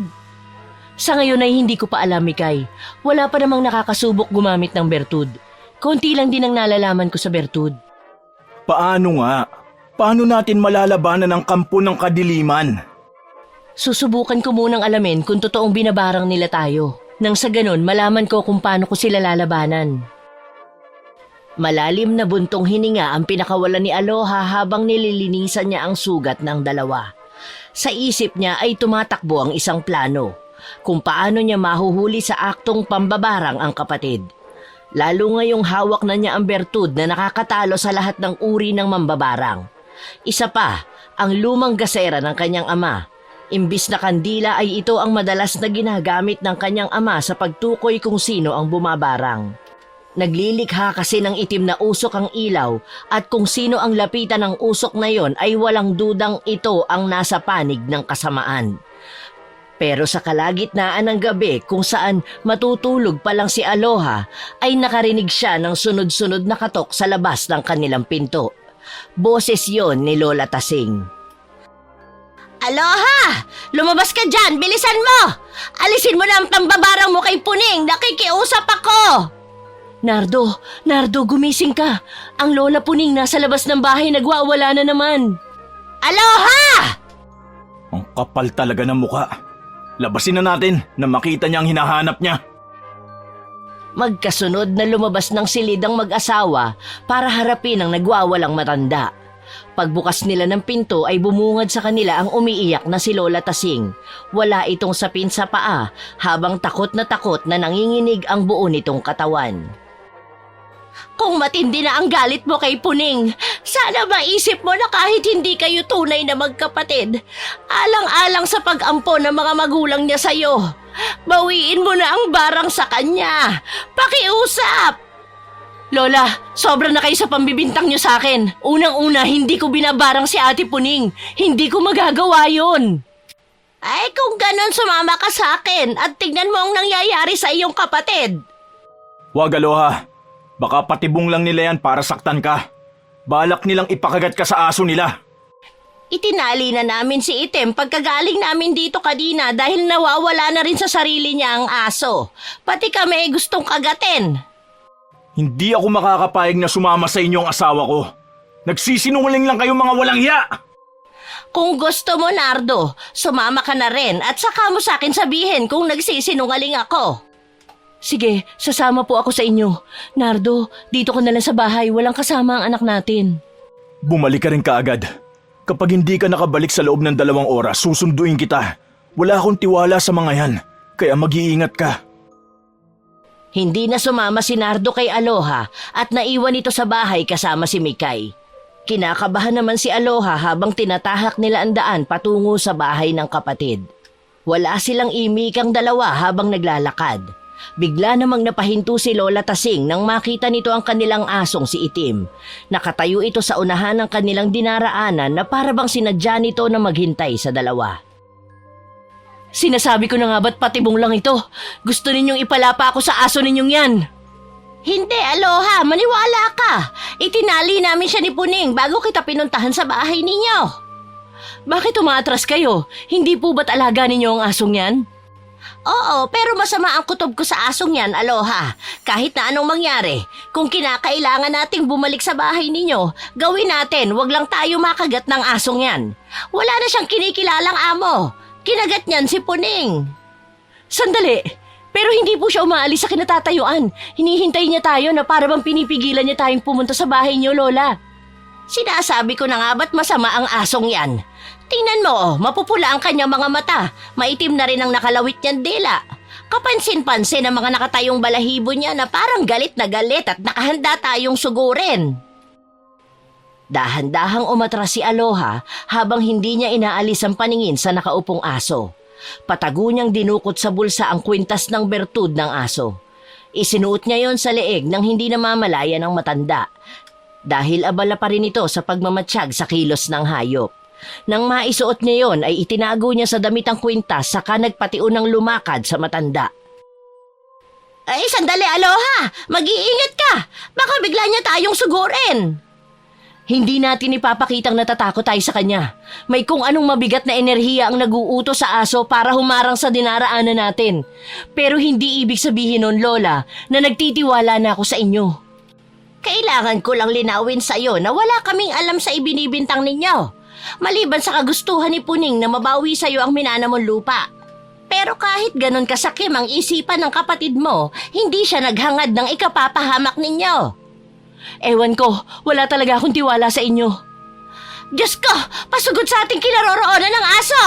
Sa ngayon ay hindi ko pa alam, Mikay. Wala pa namang nakakasubok gumamit ng bertud. Konti lang din ang nalalaman ko sa bertud. Paano nga? Paano natin malalabanan ang kampo ng kadiliman? Susubukan ko munang alamin kung totoong binabarang nila tayo. Nang sa ganon, malaman ko kung paano ko sila lalabanan. Malalim na buntong hininga ang pinakawalan ni Aloha habang nililinisan niya ang sugat ng dalawa. Sa isip niya ay tumatakbo ang isang plano, kung paano niya mahuhuli sa aktong pambabarang ang kapatid. Lalo ngayong hawak na niya ang bertud na nakakatalo sa lahat ng uri ng mambabarang. Isa pa, ang lumang gasera ng kanyang ama. Imbis na kandila ay ito ang madalas na ginagamit ng kanyang ama sa pagtukoy kung sino ang bumabarang. Naglilikha kasi ng itim na usok ang ilaw at kung sino ang lapitan ng usok na yon ay walang dudang ito ang nasa panig ng kasamaan. Pero sa kalagitnaan ng gabi kung saan matutulog pa lang si Aloha ay nakarinig siya ng sunod-sunod na katok sa labas ng kanilang pinto. Boses yon ni Lola Tasing. Aloha! Lumabas ka dyan! Bilisan mo! Alisin mo na ang pambabarang mo kay Puning! Nakikiusap ako! Nardo, gumising ka. Ang Lola Puning nasa labas ng bahay nagwawala na naman. Aloha! Ang kapal talaga ng muka. Labasin na natin na makita niya ang hinahanap niya. Magkasunod na lumabas ng silid ang mag-asawa para harapin ang nagwawalang matanda. Pagbukas nila ng pinto ay bumungad sa kanila ang umiiyak na si Lola Tasing. Wala itong sapin sa paa habang takot na nanginginig ang buo nitong katawan. Kung matindi na ang galit mo kay Puning, sana maisip mo na kahit hindi kayo tunay na magkapatid, alang-alang sa pag-ampo ng mga magulang niya sa'yo, bawiin mo na ang barang sa kanya. Pakiusap! Lola, sobra na kayo sa pambibintang niyo sa akin. Unang-una, hindi ko binabarang si Ate Puning. Hindi ko magagawa yon. Ay, kung ganon sumama ka sa akin at tignan mo ang nangyayari sa iyong kapatid. Wag, Aloha. Baka patibong lang nila yan para saktan ka. Balak nilang ipakagat ka sa aso nila. Itinali na namin si Item pagkagaling namin dito kanina dahil nawawala na rin sa sarili niya ang aso. Pati kami ay gustong kagatin. Hindi ako makakapayag na sumama sa inyong asawa ko. Nagsisinungaling lang kayo mga walang hiya. Kung gusto mo, Nardo, sumama ka na rin at saka mo sa akin sabihin kung nagsisinungaling ako. Sige, sasama po ako sa inyo. Nardo, dito ka na lang sa bahay. Walang kasama ang anak natin. Bumalik ka rin kaagad. Kapag hindi ka nakabalik sa loob ng 2 oras, susunduin kita. Wala akong tiwala sa mga yan, kaya mag-iingat ka. Hindi na sumama si Nardo kay Aloha at naiwan ito sa bahay kasama si Mikay. Kinakabahan naman si Aloha habang tinatahak nila ang daan patungo sa bahay ng kapatid. Wala silang imikang dalawa habang naglalakad. Bigla namang napahinto si Lola Tasing nang makita nito ang kanilang asong si Itim. Nakatayo ito sa unahan ng kanilang dinaraanan na parabang sinadya nito na maghintay sa dalawa. Sinasabi ko na nga ba't patibong lang ito? Gusto ninyong ipalapa ako sa aso ninyong yan? Hindi, Aloha. Maniwala ka. Itinali namin siya ni Puning bago kita pinuntahan sa bahay ninyo. Bakit umaatras kayo? Hindi po ba't alaga ninyo ang asong yan? Oo, pero masama ang kutob ko sa asong yan, Aloha. Kahit na anong mangyari, kung kinakailangan nating bumalik sa bahay ninyo, gawin natin, wag lang tayo makagat ng asong yan. Wala na siyang kinikilalang amo. Kinagat niyan si Puning. Sandali, pero hindi po siya umaalis sa kinatatayuan. Hinihintay niya tayo na parang pinipigilan niya tayong pumunta sa bahay niyo, Lola. Sinasabi ko na nga ba't masama ang asong yan? Tingnan mo, mapupula ang kanyang mga mata. Maitim na rin ang nakalawit niyang dila. Kapansin-pansin ang mga nakatayong balahibo niya na parang galit na galit at nakahanda tayong sugurin. Dahan-dahang umatras si Aloha habang hindi niya inaalis ang paningin sa nakaupong aso. Patago niyang dinukot sa bulsa ang kwintas ng bertud ng aso. Isinuot niya yon sa leeg nang hindi namamalaya ng matanda. Dahil abala pa rin ito sa pagmamatsyag sa kilos ng hayop. Nang maisuot niya yon ay itinago niya sa damit ang kwintas saka nagpatiunang lumakad sa matanda. Ay, sandali, Aloha! Mag-iingat ka! Baka bigla niya tayong sugurin! Hindi natin ipapakitang natatakot tayo sa kanya. May kung anong mabigat na enerhiya ang nag-uutos sa aso para humarang sa dinaraanan natin. Pero hindi ibig sabihin nun, Lola, na nagtitiwala na ako sa inyo. Kailangan ko lang linawin sa iyo na wala kaming alam sa ibinibintang ninyo. Maliban sa kagustuhan ni Puning na mabawi sa iyo ang minana mong lupa. Pero kahit ganon kasakim ang isipan ng kapatid mo, hindi siya naghangad ng ikapapahamak ninyo. Ewan ko, wala talaga akong tiwala sa inyo. Diyos ko, pasugod sa ating kinaroroonan ng aso!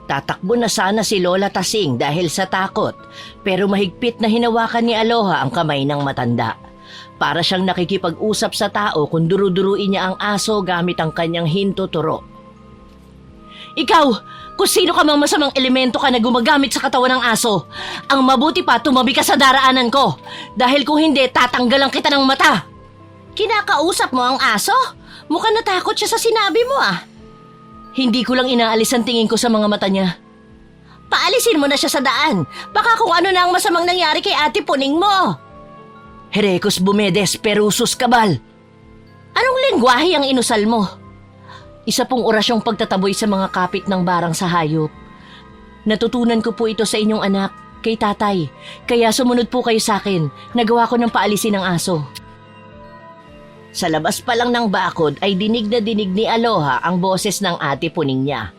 Tatakbo na sana si Lola Tasing dahil sa takot, pero mahigpit na hinawakan ni Aloha ang kamay ng matanda. Para siyang nakikipag-usap sa tao kung duruduruin niya ang aso gamit ang kanyang hintuturo. Ikaw, kung sino ka mang masamang elemento ka na gumagamit sa katawan ng aso, ang mabuti pa tumabi ka sa daraanan ko. Dahil kung hindi, tatanggalan kita ng mata. Kinakausap mo ang aso? Mukhang natakot siya sa sinabi mo ah. Hindi ko lang inaalis ang tingin ko sa mga mata niya. Paalisin mo na siya sa daan. Baka kung ano na ang masamang nangyari kay Ate Puning mo. Herecos Bumedes Perusus Kabal. Anong lengguwahe ang inusal mo? Isa pong orasyong pagtataboy sa mga kapit ng barang sa hayop. Natutunan ko po ito sa inyong anak, kay tatay. Kaya sumunod po kayo sa akin. Nagawa ko ng paalisin ng aso. Sa labas pa lang ng bakod ay dinig na dinig ni Aloha ang boses ng Ate Puning niya.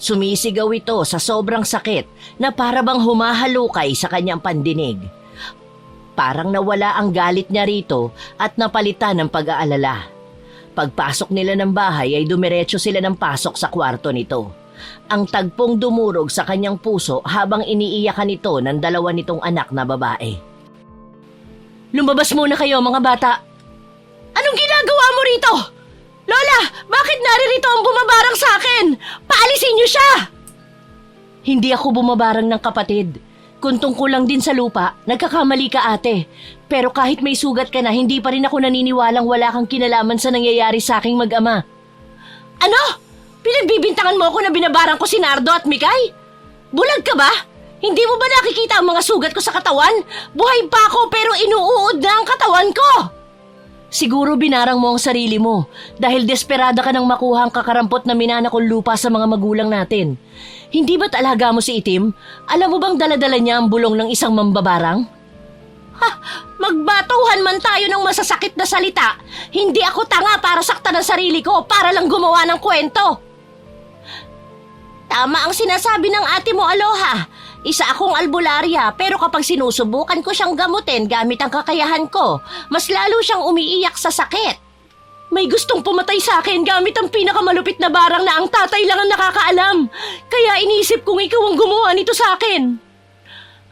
Sumisigaw ito sa sobrang sakit na parabang humahalukay sa kanyang pandinig. Parang nawala ang galit niya rito at napalitan ng pag-aalala. Pagpasok nila ng bahay ay dumiretso sila ng pasok sa kwarto nito. Ang tagpong dumurog sa kanyang puso habang iniiyakan ito ng dalawa nitong anak na babae. Lumabas muna kayo mga bata. Anong ginagawa mo rito? Lola, bakit naririto ang bumabarang sa akin? Paalisin niyo siya! Hindi ako bumabarang ng kapatid. Kung tungkol lang din sa lupa, nagkakamali ka ate. Pero kahit may sugat ka na, hindi pa rin ako naniniwalang wala kang kinalaman sa nangyayari sa aking mag-ama. Ano? Pinagbibintangan mo ako na binabarang ko si Nardo at Mikay? Bulag ka ba? Hindi mo ba nakikita ang mga sugat ko sa katawan? Buhay pa ako pero inuuod na ang katawan ko! Siguro binarang mo ang sarili mo dahil desperada ka nang makuha ang kakarampot na minanakong lupa sa mga magulang natin. Hindi ba't alaga mo si Itim? Alam mo bang daladala niya ang bulong ng isang mambabarang? Ha! Magbatuhan man tayo ng masasakit na salita. Hindi ako tanga para saktan ang sarili ko para lang gumawa ng kwento. Tama ang sinasabi ng ate mo, Aloha. Isa akong albularya pero kapag sinusubukan ko siyang gamutin gamit ang kakayahan ko, mas lalo siyang umiiyak sa sakit. May gustong pumatay sa akin gamit ang pinakamalupit na barang na ang tatay lang ang nakakaalam. Kaya inisip kong ikaw ang gumawa nito sa akin.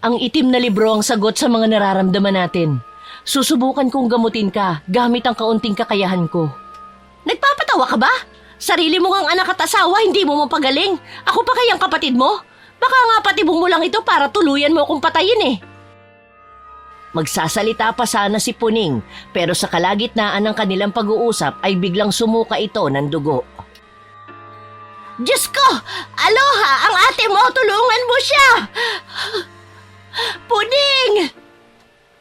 Ang itim na libro ang sagot sa mga nararamdaman natin. Susubukan kong gamutin ka gamit ang kaunting kakayahan ko. Nagpapatawa ka ba? Sarili mo ngang anak at asawa, hindi mo mapagaling. Ako pa kayang kapatid mo? Baka nga patibong mo lang ito para tuluyan mo akong patayin eh. Magsasalita pa sana si Puning pero sa kalagitnaan ng kanilang pag-uusap ay biglang sumuka ito ng dugo. Diyos ko! Aloha! Ang ate mo! Tulungan mo siya! Puning!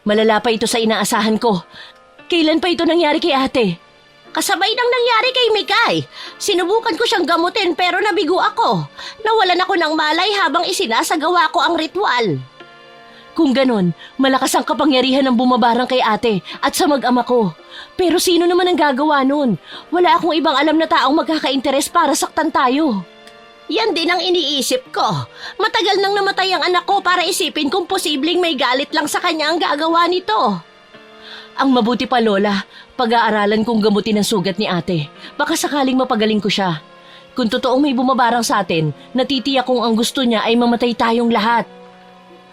Malala pa ito sa inaasahan ko. Kailan pa ito nangyari kay ate? Kasabay nang nangyari kay Mikay. Sinubukan ko siyang gamutin pero nabigo ako. Nawalan ako ng malay habang isinasagawa ko ang ritual. Kung ganon, malakas ang kapangyarihan ng bumabarang kay ate at sa mag-ama ko. Pero sino naman ang gagawa nun? Wala akong ibang alam na taong magkaka-interes para saktan tayo. Yan din ang iniisip ko. Matagal nang namatay ang anak ko para isipin kung posibleng may galit lang sa kanya ang gagawa nito. Ang mabuti pa Lola, pag-aaralan kong gamutin ang sugat ni ate. Baka sakaling mapagaling ko siya. Kung totoong may bumabarang sa atin, natitiyak kong ang gusto niya ay mamatay tayong lahat.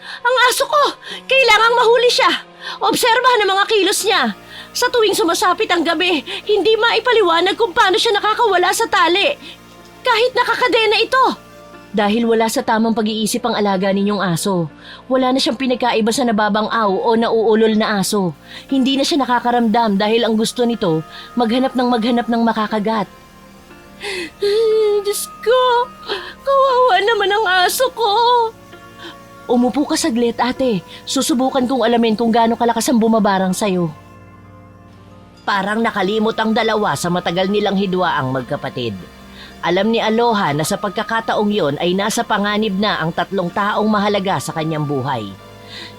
Ang aso ko! Kailangang mahuli siya! Obserbahan ang mga kilos niya! Sa tuwing sumasapit ang gabi, hindi maipaliwanag kung paano siya nakakawala sa tali. Kahit nakakadena ito! Dahil wala sa tamang pag-iisip ang alaga ninyong aso. Wala na siyang pinagkaiba sa nababang-aw o nauulol na aso. Hindi na siya nakakaramdam dahil ang gusto nito, maghanap ng makakagat. Diyos ko! Kawawa naman ang aso ko! Umupo ka saglit, ate. Susubukan kong alamin kung gaano kalakas ang bumabarang sa'yo. Parang nakalimot ang dalawa sa matagal nilang hidwaang magkapatid. Alam ni Aloha na sa pagkakataong yon ay nasa panganib na ang tatlong taong mahalaga sa kanyang buhay.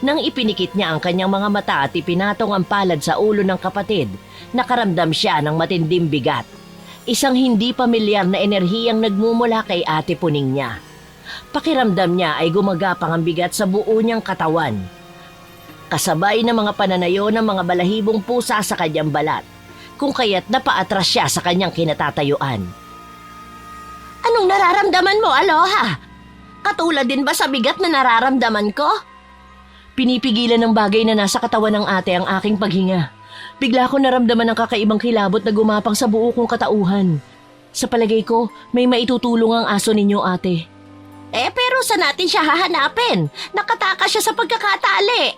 Nang ipinikit niya ang kanyang mga mata at ipinatong ang palad sa ulo ng kapatid, nakaramdam siya ng matinding bigat. Isang hindi pamilyar na enerhiyang nagmumula kay ate Puning niya. Pakiramdam niya ay gumagapang ang bigat sa buo niyang katawan. Kasabay ng mga pananayo ng mga balahibong pusa sa kanyang balat, kung kaya't napaatras siya sa kanyang kinatatayuan. Anong nararamdaman mo, Aloha? Katulad din ba sa bigat na nararamdaman ko? Pinipigilan ng bagay na nasa katawan ng ate ang aking paghinga. Bigla ko naramdaman ang kakaibang kilabot na gumapang sa buo kong katauhan. Sa palagay ko, may maitutulong ang aso ninyo, ate. Pero saan natin siya hahanapin? Nakatakas siya sa pagkakatali.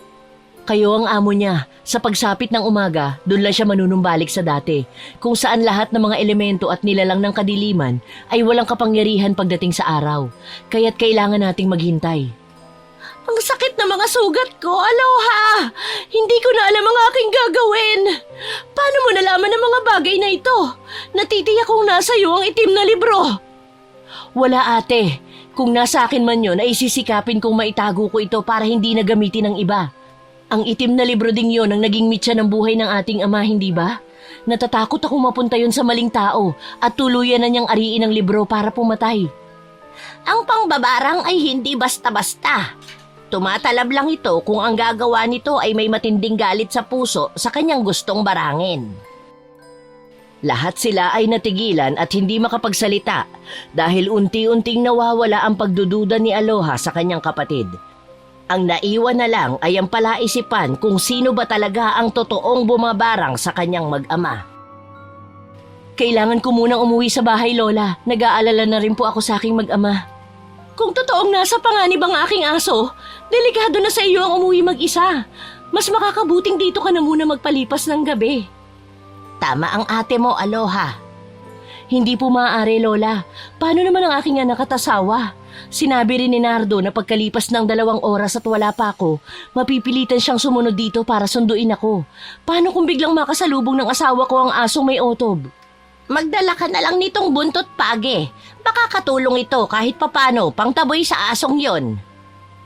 Kayo ang amo niya. Sa pagsapit ng umaga, doon lang siya manunumbalik sa dati. Kung saan lahat ng mga elemento at nilalang ng kadiliman ay walang kapangyarihan pagdating sa araw. Kaya't kailangan nating maghintay. Ang sakit na mga sugat ko, Aloha! Hindi ko na alam ang aking gagawin. Paano mo nalaman ang mga bagay na ito? Natitiyak kong nasa iyo ang itim na libro. Wala, ate. Kung nasa akin man yun, ay sisikapin kong maitago ko ito para hindi na gamitin ng iba. Ang itim na libro ding yun ang naging mitya ng buhay ng ating ama, hindi ba? Natatakot akong mapunta yun sa maling tao at tuluyan na niyang ariin ang libro para pumatay. Ang pangbabarang ay hindi basta-basta. Tumatalab lang ito kung ang gagawa nito ay may matinding galit sa puso sa kanyang gustong barangin. Lahat sila ay natigilan at hindi makapagsalita dahil unti-unting nawawala ang pagdududa ni Aloha sa kanyang kapatid. Ang naiwan na lang ay ang palaisipan kung sino ba talaga ang totoong bumabarang sa kanyang mag-ama. Kailangan ko munang umuwi sa bahay, Lola. Nag-aalala na rin po ako sa aking mag-ama. Kung totoong nasa panganib ang aking aso, delikado na sa iyo ang umuwi mag-isa. Mas makakabuting dito ka na muna magpalipas ng gabi. Tama ang ate mo, Aloha. Hindi po maaari, Lola. Paano naman ang aking anak at asawa? Sinabi rin ni Nardo na pagkalipas ng 2 oras at wala pa ako, mapipilitan siyang sumunod dito para sunduin ako. Paano kung biglang makasalubong ng asawa ko ang asong may otob? Magdala ka na lang nitong buntot page. Baka katulong ito kahit papano pangtaboy sa asong yon.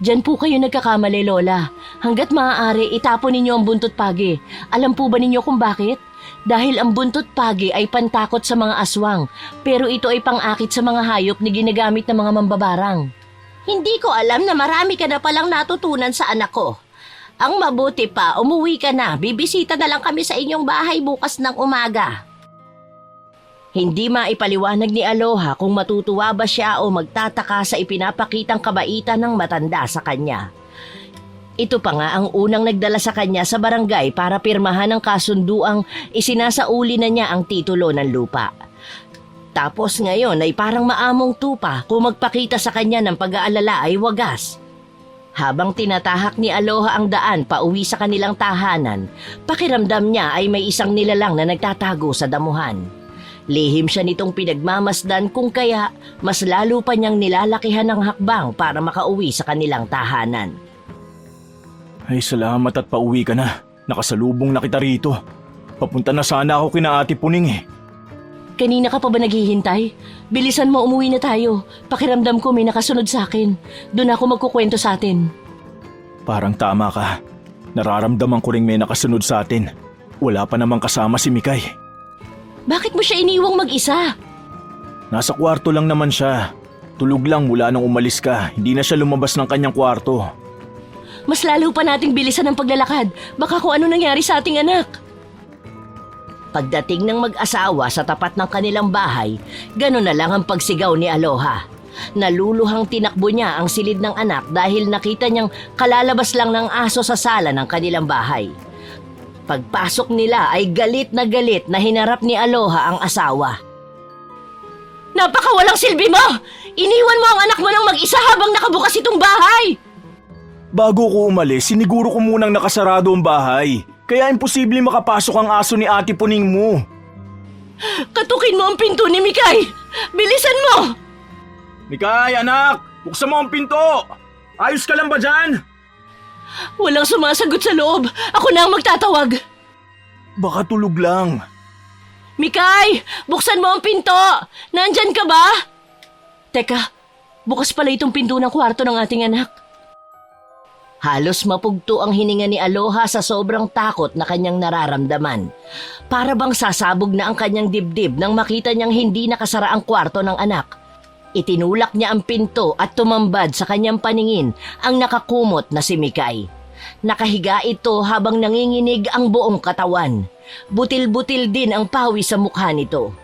Diyan po kayo nagkakamali, Lola. Hanggat maaari, itapon ninyo ang buntot page. Alam po ba ninyo kung bakit? Dahil ang buntot page ay pantakot sa mga aswang, pero ito ay pangakit sa mga hayop na ginagamit ng mga mambabarang. Hindi ko alam na marami ka na palang natutunan sa anak ko. Ang mabuti pa, umuwi ka na. Bibisita na lang kami sa inyong bahay bukas ng umaga. Hindi maipaliwanag ni Aloha kung matutuwa ba siya o magtataka sa ipinapakitang kabaitan ng matanda sa kanya. Ito pa nga ang unang nagdala sa kanya sa barangay para pirmahan ang kasunduang isinasauli na niya ang titulo ng lupa. Tapos ngayon ay parang maamong tupa kung magpakita sa kanya ng pag-aalala ay wagas. Habang tinatahak ni Aloha ang daan pauwi sa kanilang tahanan, pakiramdam niya ay may isang nilalang na nagtatago sa damuhan. Lihim siya nitong pinagmamasdan kung kaya mas lalo pa niyang nilalakihan ng hakbang para makauwi sa kanilang tahanan. Ay salamat at pauwi ka na. Nakasalubong na kita rito. Papunta na sana ako kina Ate Puning eh. Kanina ka pa ba naghihintay? Bilisan mo, umuwi na tayo. Pakiramdam ko may nakasunod sa akin. Doon ako magkukwento sa atin. Parang tama ka. Nararamdaman ko ring may nakasunod sa atin. Wala pa namang kasama si Mikay. Bakit mo siya iniwang mag-isa? Nasa kwarto lang naman siya. Tulog lang mula nung umalis ka. Hindi na siya lumabas ng kanyang kwarto. Mas lalo pa nating bilisan ang paglalakad. Baka kung ano nangyari sa ating anak. Pagdating ng mag-asawa sa tapat ng kanilang bahay, gano'n na lang ang pagsigaw ni Aloha. Naluluhang tinakbo niya ang silid ng anak dahil nakita niyang kalalabas lang ng aso sa sala ng kanilang bahay. Pagpasok nila ay galit na hinarap ni Aloha ang asawa. Napakawalang silbi mo! Iniwan mo ang anak mo ng mag-isa habang nakabukas itong bahay! Bago ko umalis, siniguro ko munang nakasarado ang bahay. Kaya imposible makapasok ang aso ni Ate Puning mo. Katukin mo ang pinto ni Mikay! Bilisan mo! Mikay, anak! Buksan mo ang pinto! Ayos ka lang ba dyan? Walang sumasagot sa loob. Ako na ang magtatawag. Baka tulog lang. Mikay! Buksan mo ang pinto! Nandyan ka ba? Teka, bukas pala itong pinto ng kwarto ng ating anak. Halos mapugto ang hininga ni Aloha sa sobrang takot na kanyang nararamdaman. Para bang sasabog na ang kanyang dibdib nang makita niyang hindi nakasara ang kwarto ng anak. Itinulak niya ang pinto at tumambad sa kanyang paningin ang nakakumot na si Mikay. Nakahiga ito habang nanginginig ang buong katawan. Butil-butil din ang pawis sa mukha nito.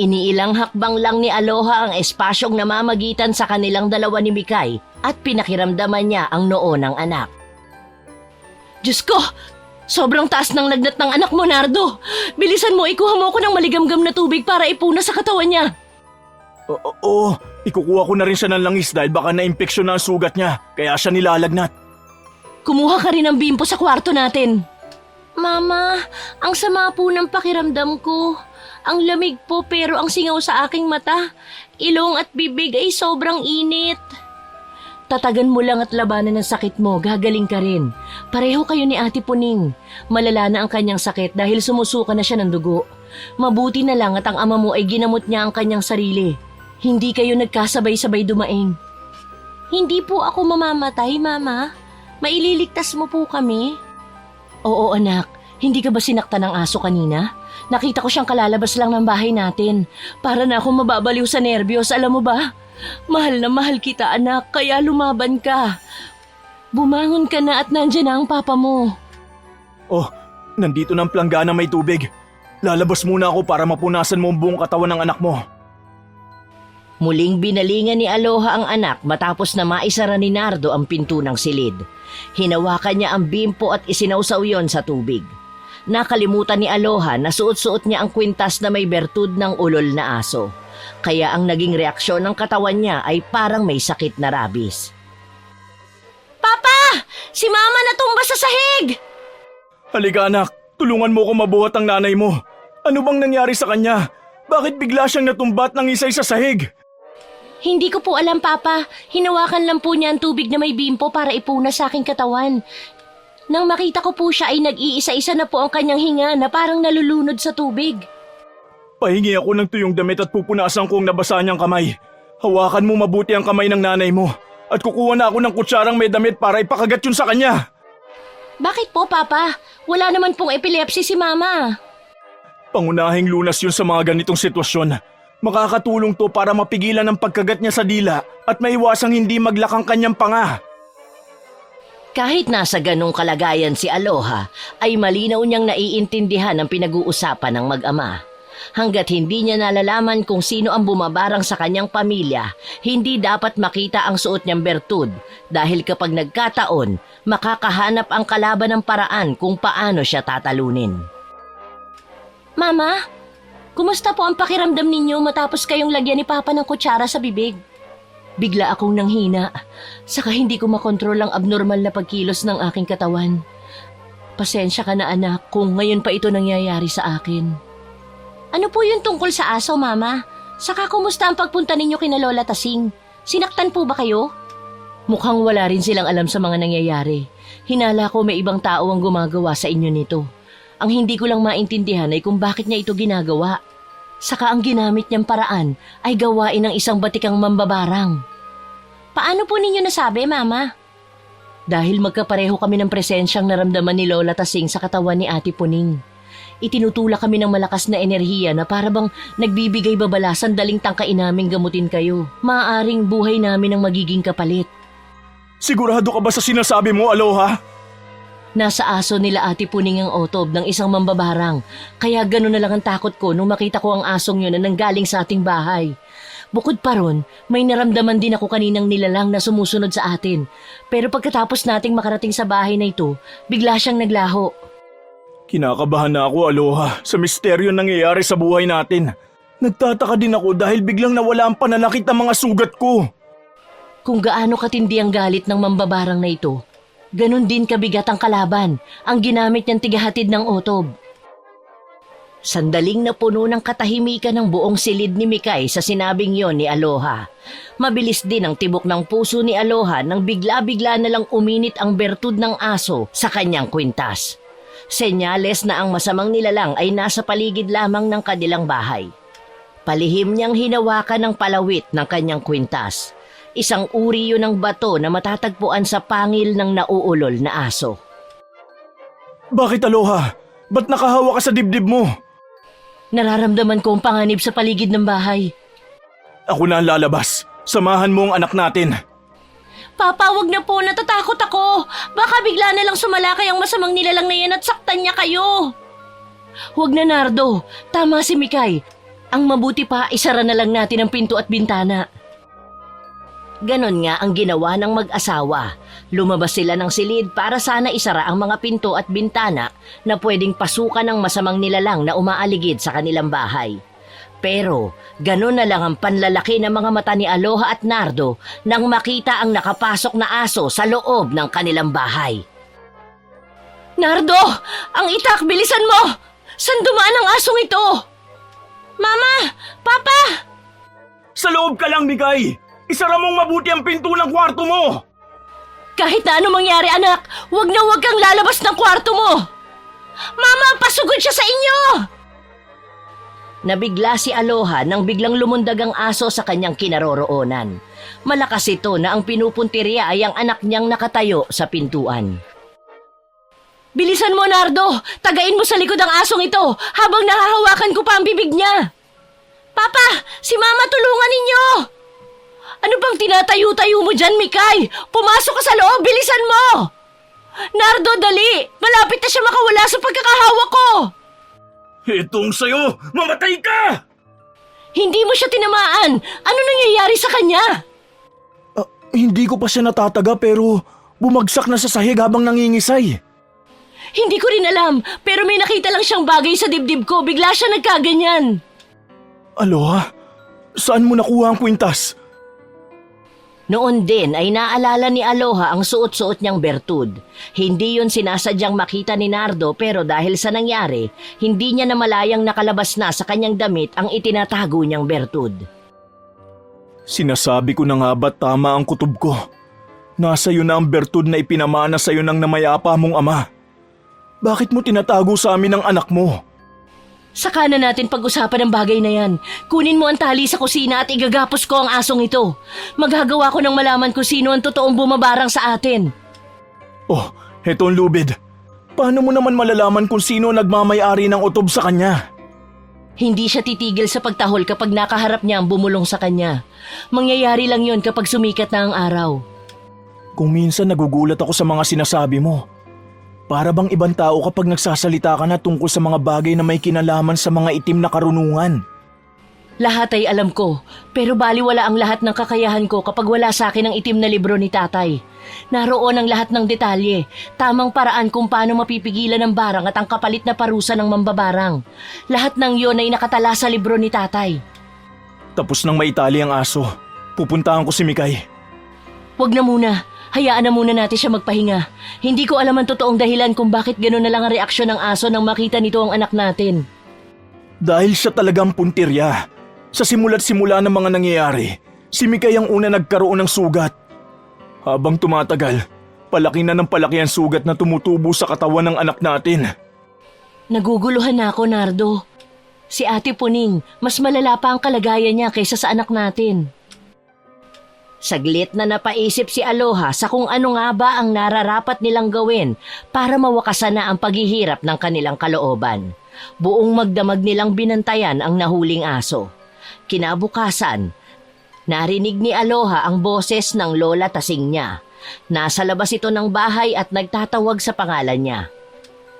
Iniilang hakbang lang ni Aloha ang espasyong namamagitan sa kanilang dalawa ni Mikay at pinakiramdaman niya ang noo ng anak. Diyos ko! Sobrang taas ng lagnat ng anak mo, Nardo! Bilisan mo, ikuha mo ko ng maligamgam na tubig para ipuna sa katawan niya. Oo, ikukuha ko na rin siya ng langis dahil baka na-impeksyon na ang sugat niya, kaya siya nilalagnat. Kumuha ka rin ng bimpo sa kwarto natin. Mama, ang sama po ng pakiramdam ko. Ang lamig po pero ang singaw sa aking mata, ilong at bibig ay sobrang init. Tatagan mo lang at labanan ang sakit mo, gagaling ka rin. Pareho kayo ni Ate Puning. Malala na ang kanyang sakit dahil sumusuka na siya ng dugo. Mabuti na lang at ang ama mo ay ginamot niya ang kanyang sarili. Hindi kayo nagkasabay-sabay dumaing. Hindi po ako mamamatay, Mama. Maililigtas mo po kami. Oo, anak. Hindi ka ba sinaktan ng aso kanina? Nakita ko siyang kalalabas lang ng bahay natin. Para na akong mababaliw sa nerbiyos, alam mo ba? Mahal na mahal kita, anak, kaya lumaban ka. Bumangon ka na at nandyan na ang papa mo. Oh, nandito na ang planggana may tubig. Lalabas muna ako para mapunasan mo ang buong katawan ng anak mo. Muling binalingan ni Aloha ang anak matapos na maisara ni Nardo ang pinto ng silid. Hinawakan niya ang bimpo at isinausaw yon sa tubig. Nakalimutan ni Aloha na suot-suot niya ang kwintas na may bertud ng ulol na aso. Kaya ang naging reaksyon ng katawan niya ay parang may sakit na rabies. Papa! Si Mama natumba sa sahig! Halika anak, tulungan mo ko mabuhat ang nanay mo. Ano bang nangyari sa kanya? Bakit bigla siyang natumba at nangisay sa sahig? Hindi ko po alam, Papa. Hinawakan lang po niya ang tubig na may bimpo para ipunas sa aking katawan. Nang makita ko po siya ay nag-iisa-isa na po ang kanyang hinga na parang nalulunod sa tubig. Pahingi ako ng tuyong damit at pupunasan ko ang nabasa niyang kamay. Hawakan mo mabuti ang kamay ng nanay mo. At kukuha na ako ng kutsarang may damit para ipakagat yun sa kanya. Bakit po, Papa? Wala naman pong epilepsy si Mama. Pangunahing lunas yun sa mga ganitong sitwasyon. Makakatulong to para mapigilan ang pagkagat niya sa dila at maiwasang hindi maglakang kanyang panga. Kahit nasa ganong kalagayan si Aloha, ay malinaw niyang naiintindihan ang pinag-uusapan ng mag-ama. Hanggat hindi niya nalalaman kung sino ang bumabarang sa kanyang pamilya, hindi dapat makita ang suot niyang bertud dahil kapag nagkataon, makakahanap ang kalaban ng paraan kung paano siya tatalunin. Mama, kumusta po ang pakiramdam ninyo matapos kayong lagyan ni Papa ng kutsara sa bibig? Bigla akong nanghina, saka hindi ko makontrol ang abnormal na pagkilos ng aking katawan. Pasensya ka na anak kung ngayon pa ito nangyayari sa akin. Ano po yung tungkol sa aso, Mama? Saka kumusta ang pagpunta ninyo kina Lola Tasing? Sinaktan po ba kayo? Mukhang wala rin silang alam sa mga nangyayari. Hinala ko may ibang tao ang gumagawa sa inyo nito. Ang hindi ko lang maintindihan ay kung bakit niya ito ginagawa. Saka ang ginamit niyang paraan ay gawain ng isang batikang mambabarang. Paano po ninyo nasabi, Mama? Dahil magkapareho kami ng presensyang naramdaman ni Lola Tasing sa katawan ni Ate Puning. Itinutulak kami ng malakas na enerhiya na parabang nagbibigay babala sandaling tangkain naming gamutin kayo. Maaaring buhay namin ang magiging kapalit. Sigurado ka ba sa sinasabi mo, Aloha? Nasa aso nila Ate Puning ang otob ng isang mambabarang. Kaya gano'n na lang ang takot ko nung makita ko ang asong yun na nanggaling sa ating bahay. Bukod pa ron, may naramdaman din ako kaninang nilalang na sumusunod sa atin. Pero pagkatapos nating makarating sa bahay na ito, bigla siyang naglaho. Kinakabahan na ako, Aloha, sa misteryo nangyayari sa buhay natin. Nagtataka din ako dahil biglang nawala ang pananakit ng mga sugat ko. Kung gaano katindi ang galit ng mambabarang na ito, ganon din kabigat ang kalaban, ang ginamit niyang tigahatid ng otob. Sandaling napuno ng katahimikan ng buong silid ni Mikay sa sinabing yon ni Aloha. Mabilis din ang tibok ng puso ni Aloha nang bigla-bigla na lang uminit ang bertud ng aso sa kanyang kwintas. Senyales na ang masamang nilalang ay nasa paligid lamang ng kanilang bahay. Palihim niyang hinawakan ng palawit ng kanyang kwintas. Isang uri yun ng bato na matatagpuan sa pangil ng nauulol na aso. Bakit, Aloha? Ba't nakahawa ka sa dibdib mo? Nararamdaman ko ang panganib sa paligid ng bahay. Ako na ang lalabas. Samahan mo ang anak natin. Papa, wag na po. Natatakot ako. Baka bigla na lang sumalakay ang masamang nilalang na yan at saktan niya kayo. Huwag na, Nardo. Tama si Mikay. Ang mabuti pa, isara na lang natin ang pinto at bintana. Ganon nga ang ginawa ng mag-asawa. Lumabas sila ng silid para sana isara ang mga pinto at bintana na pwedeng pasukan ng masamang nilalang na umaaligid sa kanilang bahay. Pero ganon na lang ang panlalaki ng mga mata ni Aloha at Nardo nang makita ang nakapasok na aso sa loob ng kanilang bahay. Nardo! Ang itak! Bilisan mo! San dumaan ang asong ito? Mama! Papa! Sa loob ka lang, Mikay! Isara mong mabuti ang pinto ng kwarto mo! Kahit na ano mangyari, anak, wag na wag kang lalabas ng kwarto mo! Mama, pasugod siya sa inyo! Nabigla si Aloha nang biglang lumundag ang aso sa kanyang kinaroroonan. Malakas ito na ang pinupuntirya ay ang anak niyang nakatayo sa pintuan. Bilisan mo, Nardo! Tagain mo sa likod ang asong ito habang nahahawakan ko pa ang bibig niya! Papa! Si Mama, tulungan ninyo! Ano bang tinatayo-tayo mo dyan, Mikay? Pumasok ka sa loob, bilisan mo! Nardo, dali! Malapit na siya makawala sa pagkakahawak ko! Itong sayo! Mamatay ka! Hindi mo siya tinamaan! Ano nangyayari sa kanya? Hindi ko pa siya natataga pero bumagsak na sa sahig habang nangingisay. Hindi ko rin alam, pero may nakita lang siyang bagay sa dibdib ko. Bigla siya nagkaganyan. Aloha? Saan mo nakuha ang kwintas? Noon din ay naalala ni Aloha ang suot-suot niyang bertud. Hindi yon sinasadyang makita ni Nardo pero dahil sa nangyari, hindi niya namalayang nakalabas na sa kanyang damit ang itinatago niyang bertud. Sinasabi ko na nga ba't tama ang kutob ko? Nasa iyo na ang bertud na ipinamana sa iyo ng namayapa mong ama. Bakit mo tinatago sa amin ang anak mo? Saka na natin pag-usapan ang bagay na yan. Kunin mo ang tali sa kusina at igagapos ko ang asong ito. Maghagawa ko ng malaman kung sino ang totoong bumabarang sa atin. Oh, heto ang lubid. Paano mo naman malalaman kung sino nagmamayari ng utob sa kanya? Hindi siya titigil sa pagtahol kapag nakaharap niya ang bumulong sa kanya. Mangyayari lang yon kapag sumikat na ang araw. Kung minsan nagugulat ako sa mga sinasabi mo. Para bang ibang tao kapag nagsasalita ka na tungkol sa mga bagay na may kinalaman sa mga itim na karunungan. Lahat ay alam ko, pero baliwala ang lahat ng kakayahan ko kapag wala sa akin ang itim na libro ni tatay. Naroon ang lahat ng detalye, tamang paraan kung paano mapipigilan ang barang at ang kapalit na parusa ng mambabarang. Lahat ng iyon ay nakatala sa libro ni tatay. Tapos nang maitali ang aso, pupuntahan ko si Mikay. Huwag na muna. Hayaan na muna natin siya magpahinga. Hindi ko alam ang totoong dahilan kung bakit gano'n na lang ang reaksyon ng aso nang makita nito ang anak natin. Dahil siya talagang puntirya. Sa simula't simula ng mga nangyayari, si Mikay ang una nagkaroon ng sugat. Habang tumatagal, palaki na ng palaki ang sugat na tumutubo sa katawan ng anak natin. Naguguluhan na ako, Nardo. Si Ate Puning, mas malala pa ang kalagayan niya kaysa sa anak natin. Saglit na napaisip si Aloha sa kung ano nga ba ang nararapat nilang gawin para mawakasan na ang paghihirap ng kanilang kalooban. Buong magdamag nilang binantayan ang nahuling aso. Kinabukasan, narinig ni Aloha ang boses ng lola tasing niya. Nasa labas ito ng bahay at nagtatawag sa pangalan niya.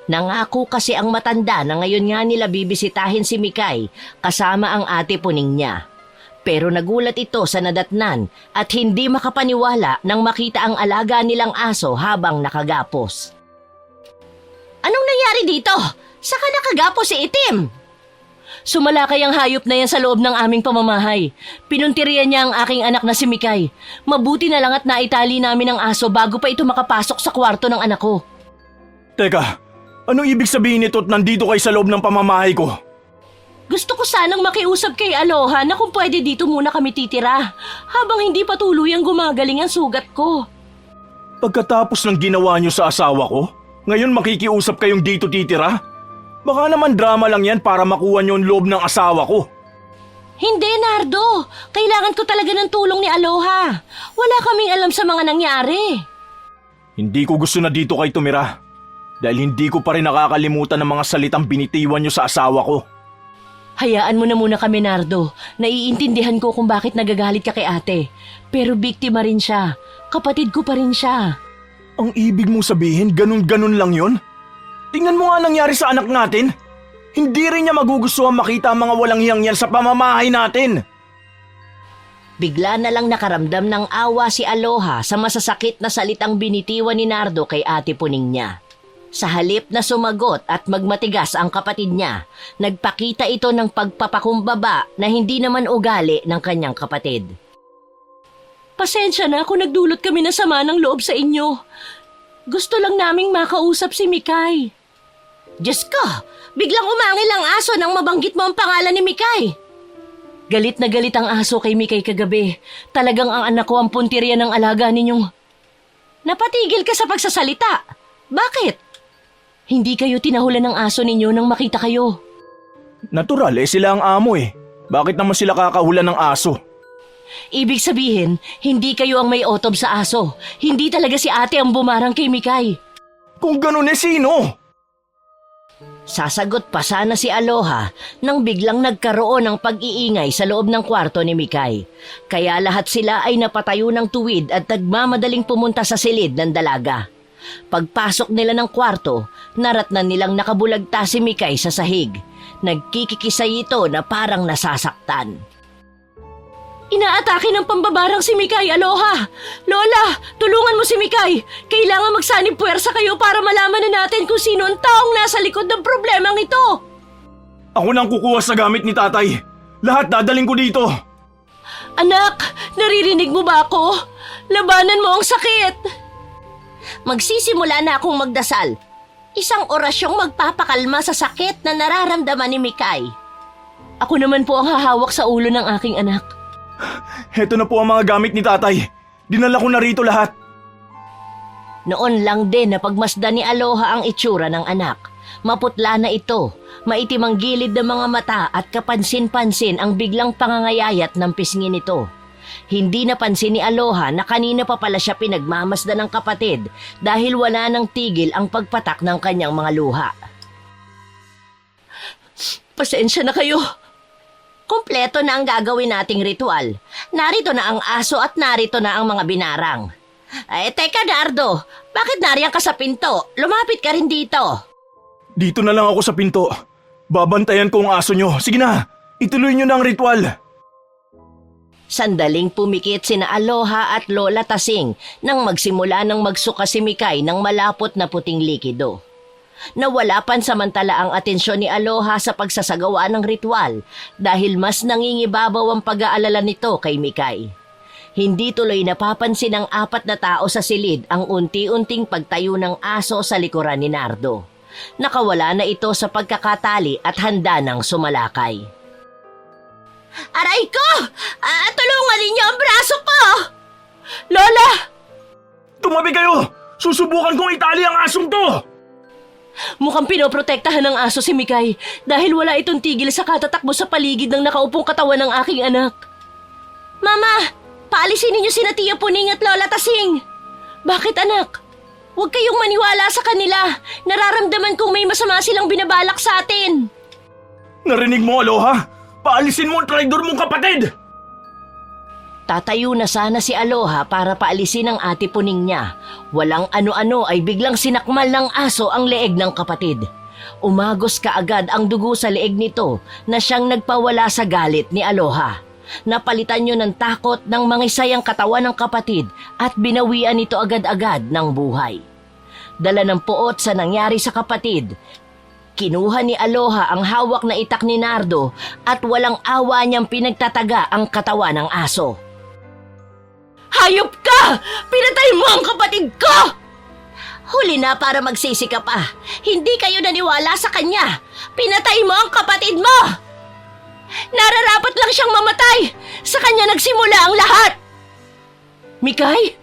Nangako kasi ang matanda na ngayon nga nila bibisitahin si Mikay kasama ang Ate Puning niya. Pero nagulat ito sa nadatnan at hindi makapaniwala nang makita ang alaga nilang aso habang nakagapos. Anong nangyari dito? Saka nakagapos si Itim? Sumalakay ang hayop na yan sa loob ng aming pamamahay. Pinuntirian niya ang aking anak na si Mikay. Mabuti na lang at naitali namin ang aso bago pa ito makapasok sa kwarto ng anak ko. Teka, anong ibig sabihin nito at nandito kayo sa loob ng pamamahay ko? Gusto ko sanang makiusap kay Aloha na kung pwede dito muna kami titira habang hindi pa tuluyang gumagaling ang sugat ko. Pagkatapos ng ginawa niyo sa asawa ko, ngayon makikiusap kayong dito titira? Baka naman drama lang yan para makuha niyo ang loob ng asawa ko. Hindi, Nardo. Kailangan ko talaga ng tulong ni Aloha. Wala kaming alam sa mga nangyari. Hindi ko gusto na dito kayo tumira. Dahil hindi ko pa rin nakakalimutan ng mga salitang binitiwan niyo sa asawa ko. Hayaan mo na muna kami, Nardo. Naiintindihan ko kung bakit nagagalit ka kay ate. Pero biktima rin siya. Kapatid ko pa rin siya. Ang ibig mong sabihin, ganun-ganun lang yon? Tingnan mo nga nangyari sa anak natin. Hindi rin niya magugustuhan makita ang mga walang hiyang yan sa pamamahay natin. Bigla na lang nakaramdam ng awa si Aloha sa masasakit na salitang binitiwan ni Nardo kay Ate Puning niya. Sa halip na sumagot at magmatigas ang kapatid niya, nagpakita ito ng pagpapakumbaba na hindi naman ugali ng kanyang kapatid. Pasensya na kung nagdulot kami na sama ng loob sa inyo. Gusto lang naming makausap si Mikay. Diyos ko, biglang umangil ang aso nang mabanggit mo ang pangalan ni Mikay. Galit na galit ang aso kay Mikay kagabi. Talagang ang anak ko ang puntirya ng alaga ninyong... Napatigil ka sa pagsasalita. Bakit? Hindi kayo tinahulan ng aso ninyo nang makita kayo. Natural sila ang amo eh. Bakit naman sila kakahulan ng aso? Ibig sabihin, hindi kayo ang may otob sa aso. Hindi talaga si ate ang bumarang kay Mikay. Kung ganun sino? Sasagot pa sana si Aloha nang biglang nagkaroon ng pag-iingay sa loob ng kwarto ni Mikay. Kaya lahat sila ay napatayo ng tuwid at nagmamadaling pumunta sa silid ng dalaga. Pagpasok nila ng kwarto, naratnan nilang nakabulagta si Mikay sa sahig. Nagkikikisay ito na parang nasasaktan. Inaatake ng pambabarang si Mikay, Aloha! Lola, tulungan mo si Mikay! Kailangan magsanib puwersa kayo para malaman na natin kung sino ang taong nasa likod ng problemang ito! Ako nang kukuha sa gamit ni tatay. Lahat dadaling ko dito. Anak, naririnig mo ba ako? Labanan mo ang sakit! Magsisimula na akong magdasal. Isang orasyong magpapakalma sa sakit na nararamdaman ni Mikay. Ako naman po ang hahawak sa ulo ng aking anak. Heto na po ang mga gamit ni tatay. Dinala ko na rito lahat. Noon lang din na pagmasdan ni Aloha ang itsura ng anak. Maputla na ito, maitim ang gilid ng mga mata at kapansin-pansin ang biglang pangangayayat ng pisngi nito. Hindi napansin ni Aloha na kanina pa pala siya pinagmamasdan ng kapatid dahil wala nang tigil ang pagpatak ng kanyang mga luha. Pasensya na kayo. Kompleto na ang gagawin nating ritual. Narito na ang aso at narito na ang mga binarang. Teka Nardo, bakit nariyan ka sa pinto? Lumapit ka rin dito. Dito na lang ako sa pinto. Babantayan ko ang aso nyo. Sige na, ituloy nyo na ang ritual. Sandaling pumikit sina Aloha at Lola Tasing nang magsimula ng magsuka si Mikay ng malapot na puting likido. Nawala pansamantala ang atensyon ni Aloha sa pagsasagawa ng ritual dahil mas nangingibabaw ang pag-aalala nito kay Mikay. Hindi tuloy napapansin ng 4 na tao sa silid ang unti-unting pagtayo ng aso sa likuran ni Nardo. Nakawala na ito sa pagkakatali at handa ng sumalakay. Aray ko! Tulungan ninyo ang braso ko! Lola! Tumabi kayo! Susubukan kong itali ang asong to! Mukhang pinoprotektahan ng aso si Mikay dahil wala itong tigil sa katatakbo sa paligid ng nakaupong katawan ng aking anak. Mama, paalisin ninyo sina Tia Puning at Lola Tasing. Bakit anak? Huwag kayong maniwala sa kanila. Nararamdaman kong may masama silang binabalak sa atin. Narinig mo, Aloha? Paalisin mo ang traidor mong kapatid! Tatayo na sana si Aloha para paalisin ang ate Puning niya. Walang ano-ano ay biglang sinakmal ng aso ang leeg ng kapatid. Umagos kaagad ang dugo sa leeg nito na siyang nagpawala sa galit ni Aloha. Napalitan niyo ng takot ng mangisay ang katawan ng kapatid at binawian nito agad-agad ng buhay. Dala ng puot sa nangyari sa kapatid, kinuha ni Aloha ang hawak na itak ni Nardo at walang awa niyang pinagtataga ang katawan ng aso. Hayop ka! Pinatay mo ang kapatid ko! Huli na para magsisi ka pa. Hindi kayo naniwala sa kanya. Pinatay mo ang kapatid mo! Nararapat lang siyang mamatay. Sa kanya nagsimula ang lahat. Mikay?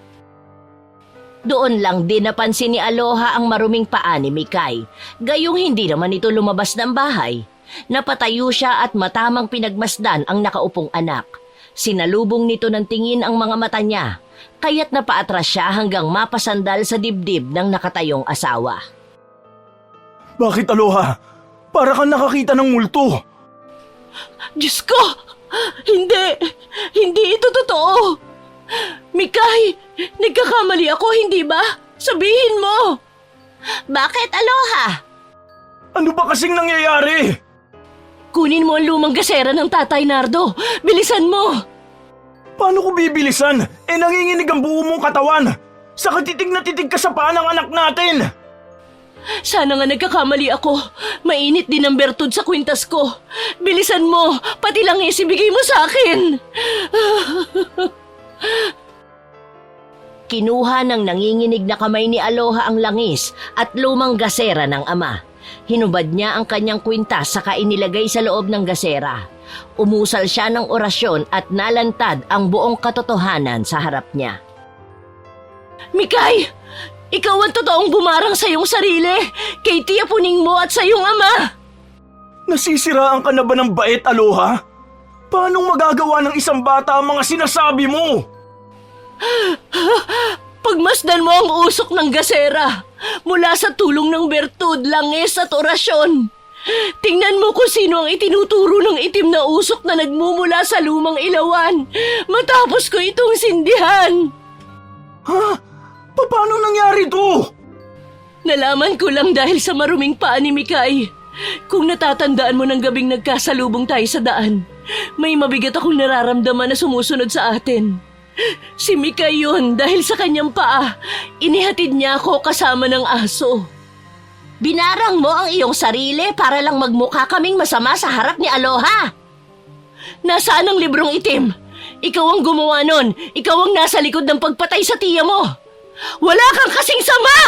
Doon lang din napansin ni Aloha ang maruming paa ni Mikay. Gayong hindi naman ito lumabas ng bahay. Napatayo siya at matamang pinagmasdan ang nakaupong anak. Sinalubong nito ng tingin ang mga mata niya, kaya't napaatras siya hanggang mapasandal sa dibdib ng nakatayong asawa. Bakit, Aloha? Para kang nakakita ng multo. Diyos ko! Hindi ito totoo! Mikay, nagkakamali ako, hindi ba? Sabihin mo! Bakit, Aloha? Ano ba kasing nangyayari? Kunin mo ang lumang gasera ng Tatay Nardo. Bilisan mo! Paano ko bibilisan? Nanginginig ang buo mong katawan. Saka titig na titig ka sa paa ng anak natin. Sana nga nagkakamali ako. Mainit din ang bertud sa kwintas ko. Bilisan mo, pati langis ibigay mo sa akin. Kinuha ng nanginginig na kamay ni Aloha ang langis at lumang gasera ng ama. Hinubad niya ang kanyang kwintas saka inilagay sa loob ng gasera. Umusal siya ng orasyon at nalantad ang buong katotohanan sa harap niya. Mikay! Ikaw ang totoong bumarang sa iyong sarili, kay Tia Puning mo at sa iyong ama! Nasisiraan ka na ba ng bait, Aloha? Paanong magagawa ng isang bata ang mga sinasabi mo? Pagmasdan mo ang usok ng gasera. mula sa tulong ng bertud, langis at orasyon. Tingnan mo kung sino ang itinuturo ng itim na usok na nagmumula sa lumang ilawan matapos ko itong sindihan. Ha? Paano nangyari to? Nalaman ko lang dahil sa maruming paa ni Mikay. Kung natatandaan mo ng gabing nagkasalubong tayo sa daan, may mabigat akong nararamdaman na sumusunod sa atin. Si Mikay yun dahil sa kanyang paa, inihatid niya ako kasama ng aso. Binarang mo ang iyong sarili para lang magmukha kaming masama sa harap ni Aloha. Nasaan ang librong itim? Ikaw ang gumawa nun. Ikaw ang nasa likod ng pagpatay sa tiya mo. Wala kang kasing sama!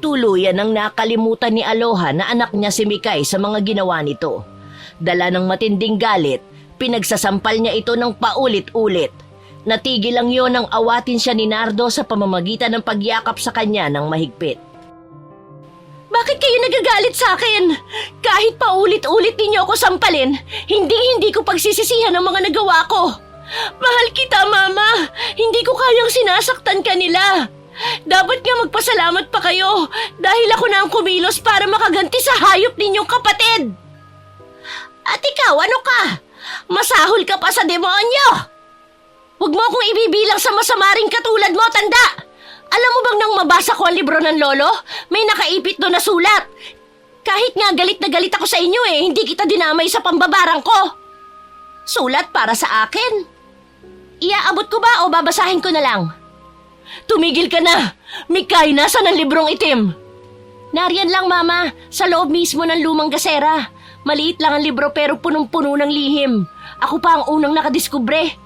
Tuluyan ang nakalimutan ni Aloha na anak niya si Mikay sa mga ginawa nito. Dala ng matinding galit, pinagsasampal niya ito ng paulit-ulit. Natigil lang yon nang awatin siya ni Nardo sa pamamagitan ng pagyakap sa kanya ng mahigpit. Bakit kayo nagagalit sa akin? Kahit paulit-ulit ninyo ako sampalin, hindi ko pagsisisihan ang mga nagawa ko. Mahal kita, Mama. Hindi ko kayang sinasaktan kanila. Dapat nga magpasalamat pa kayo dahil ako na ang kumilos para makaganti sa hayop ninyong kapatid. At ikaw, ano ka? Masahol ka pa sa demonyo. Huwag mo akong ibibilang sa masama ring katulad mo, tanda. Alam mo bang nang mabasa ko ang libro ng lolo, may nakaipit doon na sulat. Kahit nga galit na galit ako sa inyo hindi kita dinamay sa pambabarang ko. Sulat para sa akin. Iaabot ko ba o babasahin ko na lang? Tumigil ka na! Mikay, nasa ng librong itim? Nariyan lang, Mama, sa loob mismo ng lumang gasera. Maliit lang ang libro pero punong-puno ng lihim. Ako pa ang unang nakadiskubre.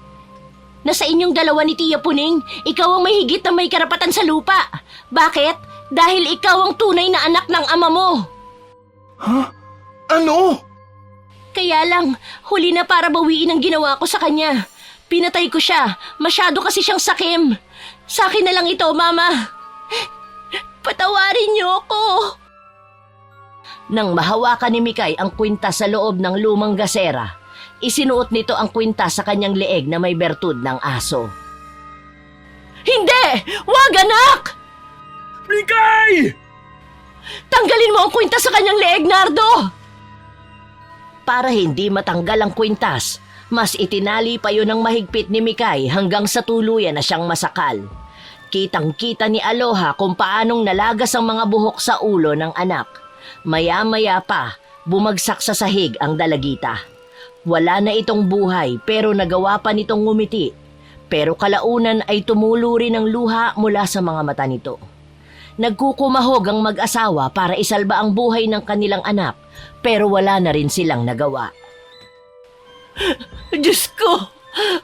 Nasa inyong dalawa ni Tia Puning, ikaw ang may higit na may karapatan sa lupa. Bakit? Dahil ikaw ang tunay na anak ng ama mo. Ha? Ano? Kaya lang, huli na para bawiin ang ginawa ko sa kanya. Pinatay ko siya. Masyado kasi siyang sakim. Sa akin na lang ito, Mama. Patawarin niyo ako. Nang mahawakan ni Mikay ang kwintas sa loob ng lumang gasera, isinuot nito ang kwintas sa kanyang leeg na may bertud ng aso. Hindi! Wag, anak! Mikay! Tanggalin mo ang kwintas sa kanyang leeg, Nardo! Para hindi matanggal ang kwintas, mas itinali pa yun ng mahigpit ni Mikay hanggang sa tuluyan na siyang masakal. Kitang-kita ni Aloha kung paanong nalagas ang mga buhok sa ulo ng anak. Maya-maya pa, bumagsak sa sahig ang dalagita. Wala na itong buhay pero nagawa pa nitong ngumiti. Pero kalaunan ay tumulo rin ang luha mula sa mga mata nito. Nagkukumahog ang mag-asawa para isalba ang buhay ng kanilang anak pero wala na rin silang nagawa. Diyos ko!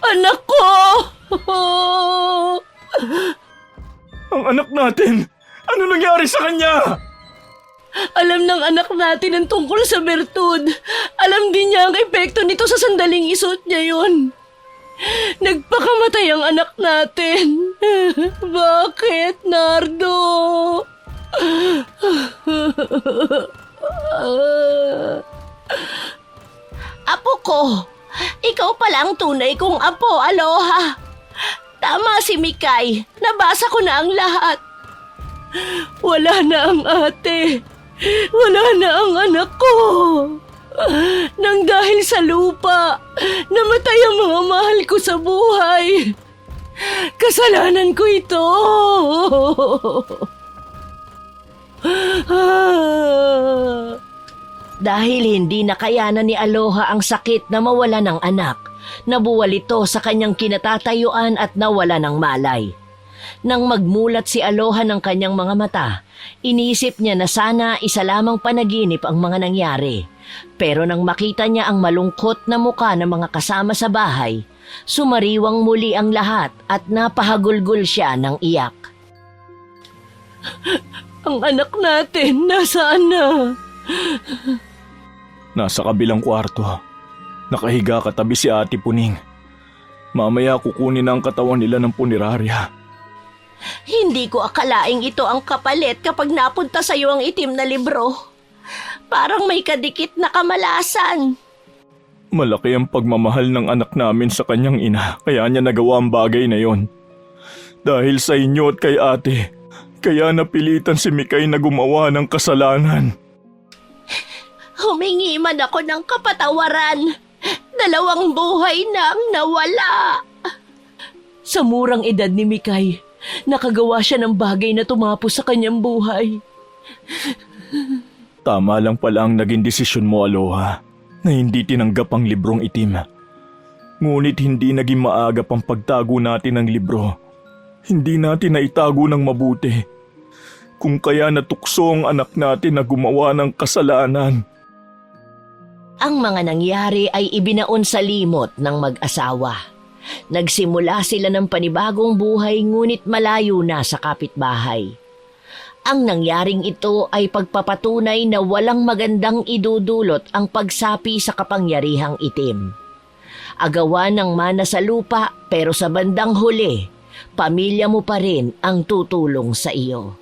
Anak ko! Ang anak natin! Ano nangyari sa kanya? Alam ng anak natin ang tungkol sa bertud. Alam din niya ang epekto nito sa sandaling isuot niya yun. Nagpakamatay ang anak natin. Bakit, Nardo? Apo ko, ikaw pala ang tunay kong apo, Aloha. Tama si Mikay, nabasa ko na ang lahat. Wala na ang ate. Wala na ang anak ko. Nang dahil sa lupa, namatay ang mga mahal ko sa buhay. Kasalanan ko ito. Dahil hindi nakayanan ni Aloha ang sakit na mawala ng anak, nabuwal ito sa kanyang kinatatayuan at nawala ng malay. Nang magmulat si Aloha ng kanyang mga mata, inisip niya na sana isa lamang panaginip ang mga nangyari. Pero nang makita niya ang malungkot na muka ng mga kasama sa bahay, sumariwang muli ang lahat at napahagulgol siya ng iyak. Ang anak natin, nasaan na? Nasa kabilang kwarto. Nakahiga katabi si Ate Puning. Mamaya kukunin na ang katawan nila ng punerarya. Hindi ko akalaing ito ang kapalit kapag napunta sa iyo ang itim na libro. Parang may kadikit na kamalasan. Malaki ang pagmamahal ng anak namin sa kanyang ina, kaya niya nagawa ang bagay na yon. Dahil sa inyo at kay ate, Kaya napilitan si Mikay na gumawa ng kasalanan. Humingi man ako ng kapatawaran. 2 buhay na ang nawala. Sa murang edad ni Mikay, nakagawa siya ng bagay na tumapos sa kanyang buhay. Tama lang pala ang naging desisyon mo, Aloha, na hindi tinanggap ang librong itim. Ngunit hindi naging maagap ang pagtago natin ng libro. Hindi natin naitago ng mabuti. Kung kaya natukso ang anak natin na gumawa ng kasalanan. Ang mga nangyari ay ibinaon sa limot ng mag-asawa. Nagsimula sila ng panibagong buhay ngunit malayo na sa kapitbahay. Ang nangyaring ito ay pagpapatunay na walang magandang idudulot ang pagsapi sa kapangyarihang itim. Agawan ng mana sa lupa pero sa bandang huli, pamilya mo pa rin ang tutulong sa iyo.